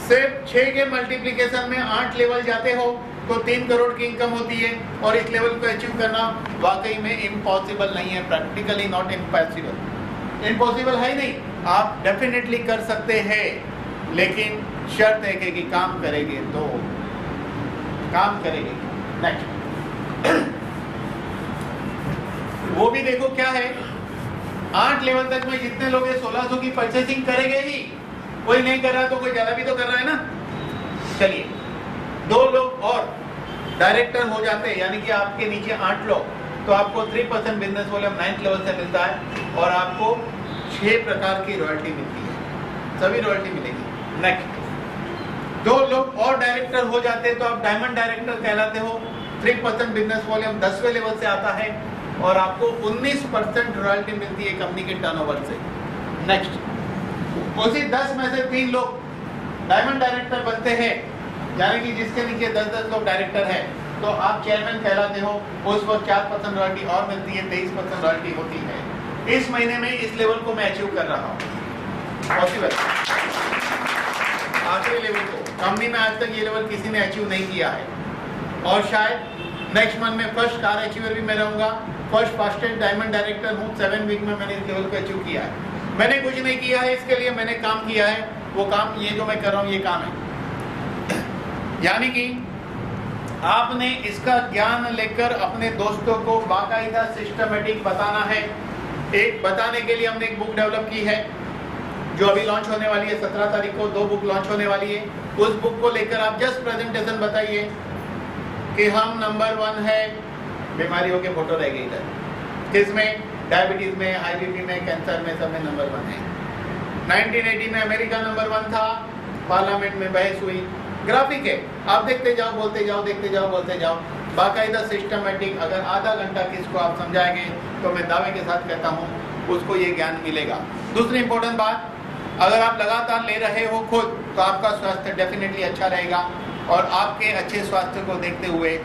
सिर्फ 6 के मल्टीप्लिकेशन में 8 लेवल जाते हो तो 3 करोड़ की इनकम होती है, और इस लेवल को अचीव करना वाकई में इम्पॉसिबल नहीं है, प्रैक्टिकली नॉट इम्पॉसिबल। इम्पॉसिबल है ही नहीं, आप डेफिनेटली कर सकते हैं, लेकिन शर्त है कि काम करेंगे तो काम करेंगे। नेक्स्ट वो भी देखो क्या है, 8 लेवल तक में जितने लोग 1600 की परचेसिंग करेंगे ही, कोई नहीं कर रहा तो कोई ज्यादा भी तो कर रहा है ना। चलिए 2 लोग और डायरेक्टर हो जाते हैं, यानी कि आपके नीचे 8 लोग, तो आपको 3% बिजनेस वॉल्यूम 9th लेवल से मिलता है, और आपको 6 प्रकार की रॉयल्टी मिलती है, सभी रॉयल्टी मिलेगी। नेक्स्ट 2 लोग और डायरेक्टर हो जाते हैं तो आप डायमंड डायरेक्टर कहलाते हो। 3% बिजनेस वॉल्यूम 10वें लेवल से आता है, और आपको 19% रॉयल्टी मिलती है कंपनी के टर्नओवर से। नेक्स्ट उसी 10 में से 3 लोग डायमंड डायरेक्टर बनते हैं, यानी कि जिसके नीचे 10-10 लोग डायरेक्टर हैं, तो आप चेयरमैन कहलाते हो। उस वक्त 4% रॉयल्टी और मिलती है, 23% रॉयल्टी होती है। इस महीने में इस लेवल को मैं अचीव कर रहा हूँ, पॉसिबल। 8वें लेवल को कंपनी में आज तक ये लेवल किसी ने अचीव नहीं किया है, और शायद नेक्स्ट मंथ में फर्स्ट कार अचीवर भी मैं रहूंगा। फर्स्ट फास्टेस्ट डायमंड डायरेक्टर हूँ, 7 वीक में मैंने इस लेवल को अचीव किया है। मैंने कुछ नहीं किया है, इसके लिए मैंने काम किया है। वो काम, ये जो मैं कर रहा हूँ, ये काम है। यानी कि आपने इसका ज्ञान लेकर अपने दोस्तों को बाकायदा सिस्टमेटिक बताना है। एक बताने के लिए हमने एक बुक डेवलप की है जो अभी लॉन्च होने वाली है। 17 तारीख को 2 बुक लॉन्च होने वाली है। उस बुक को लेकर आप जस्ट प्रेजेंटेशन बताइए कि हम नंबर 1 है, बीमारियों के फोटो रह गई इधर, किसमें? डायबिटीज में, हाई बीपी में, कैंसर में, सब में नंबर 1 है। 1980 में अमेरिका नंबर 1 था, पार्लियामेंट में बहस हुई। ग्राफिक है, आप देखते जाओ, बोलते जाओ, देखते जाओ, बोलते जाओ, बाकायदा सिस्टमेटिक। अगर आधा घंटा किसको आप समझाएंगे तो मैं दावे के साथ कहता हूँ उसको ये ज्ञान मिलेगा। दूसरी इंपॉर्टेंट बात, अगर आप लगातार ले रहे हो खुद, तो आपका स्वास्थ्य डेफिनेटली अच्छा रहेगा, और आपके अच्छे स्वास्थ्य को देखते हुए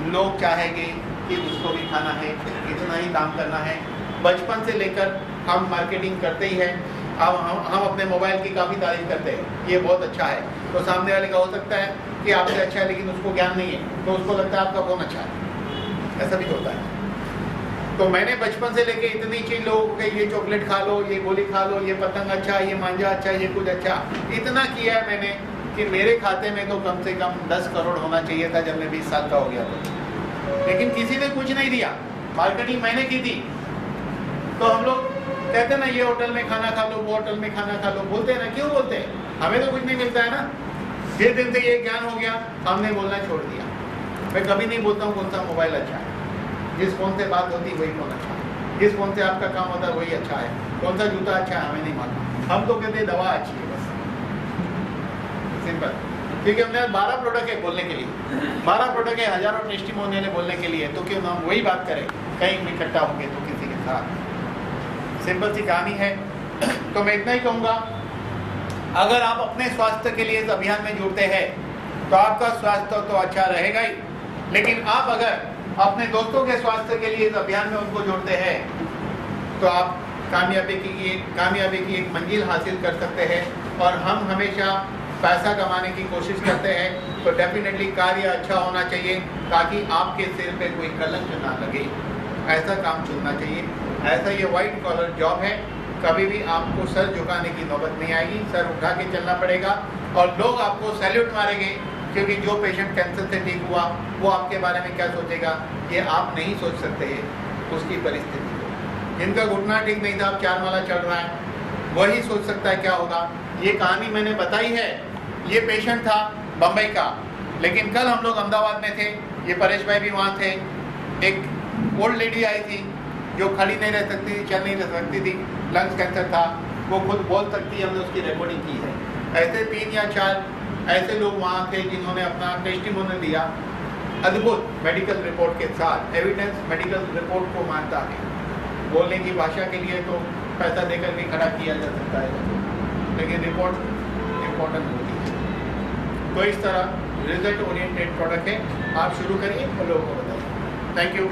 लोग चाहेंगे कि उसको भी खाना है, इतना ही दाम करना है। बचपन से लेकर हम मार्केटिंग करते ही हैं। अब हम अपने मोबाइल की काफ़ी तारीफ करते हैं, ये बहुत अच्छा है, तो सामने वाले का हो सकता है कि आपसे अच्छा है लेकिन उसको ज्ञान नहीं है, तो उसको लगता है आपका फ़ोन अच्छा है, ऐसा भी होता है। तो मैंने बचपन से लेके इतनी चीज लोगों को, ये चॉकलेट खा लो, ये गोली खा लो, ये पतंग अच्छा, ये मांझा अच्छा, ये कुछ अच्छा, इतना किया है मैंने कि मेरे खाते में तो कम से कम 10 करोड़ होना चाहिए था जब मैं 20 साल का हो गया था, लेकिन किसी ने कुछ नहीं दिया। मार्केटिंग मैंने की थी। तो हम लोग कहते ना, ये होटल में खाना खा लो, वो होटल में खाना खा लो, बोलते हैं ना, क्यों बोलते हैं? हमें तो कुछ नहीं मिलता है ना। जिस दिन से ये ज्ञान हो गया, हमने बोलना छोड़ दिया। मैं कभी नहीं बोलता हूँ कौन सा मोबाइल अच्छा है, जिस फोन से बात होती वही फोन अच्छा है, जिस फोन से आपका काम होता है वही अच्छा है, कौन सा जूता अच्छा है हमें नहीं मालूम, हम तो कहते हैं दवा अच्छी है, बस सिंपल। क्योंकि हमने 12 प्रोडक्ट है बोलने के लिए, 12 प्रोडक्ट है, हजारों टेस्टिमोनियल है बोलने के लिए, तो क्यों ना हम वही बात करें कहीं इकट्ठा होंगे तो किसी के साथ। सिंपल सी कहानी है। तो मैं इतना ही कहूँगा, अगर आप अपने स्वास्थ्य के लिए इस अभियान में जुड़ते हैं तो आपका स्वास्थ्य तो अच्छा रहेगा ही, लेकिन आप अगर अपने दोस्तों के स्वास्थ्य के लिए इस अभियान में उनको जोड़ते हैं तो आप कामयाबी की एक मंजिल हासिल कर सकते हैं। और हम हमेशा पैसा कमाने की कोशिश करते हैं, तो डेफिनेटली कार्य अच्छा होना चाहिए ताकि आपके सिर पे कोई कलंक ना लगे, ऐसा काम चुनना चाहिए। ऐसा ये वाइट कॉलर जॉब है, कभी भी आपको सर झुकाने की नौबत नहीं आएगी, सर उठा के चलना पड़ेगा, और लोग आपको सैल्यूट मारेंगे, क्योंकि जो पेशेंट कैंसर से ठीक हुआ वो आपके बारे में क्या सोचेगा ये आप नहीं सोच सकते हैं उसकी परिस्थिति को। जिनका घुटना ठीक नहीं था, अब 4 माला चढ़ रहा है, वही सोच सकता है क्या होगा। ये कहानी मैंने बताई है, ये पेशेंट था बम्बई का, लेकिन कल हम लोग अहमदाबाद में थे, ये परेश भाई भी वहाँ थे। एक ओल्ड लेडी आई थी जो खड़ी नहीं रह सकती थी, चल नहीं रह सकती थी, लंग्स कैंसर था, वो खुद बोल सकती है, हमने उसकी रिकॉर्डिंग की है। ऐसे 3 या 4 ऐसे लोग वहाँ थे जिन्होंने अपना टेस्टिमोनी दिया अद्भुत मेडिकल रिपोर्ट के साथ। एविडेंस मेडिकल रिपोर्ट को मानता है। बोलने की भाषा के लिए तो पैसा देकर भी खड़ा किया जा सकता है, लेकिन रिपोर्ट इम्पोर्टेंट होती है। तो इस तरह रिजल्ट ओरिएंटेड प्रोडक्ट है, आप शुरू करिए और लोगों को बताइए। Thank you.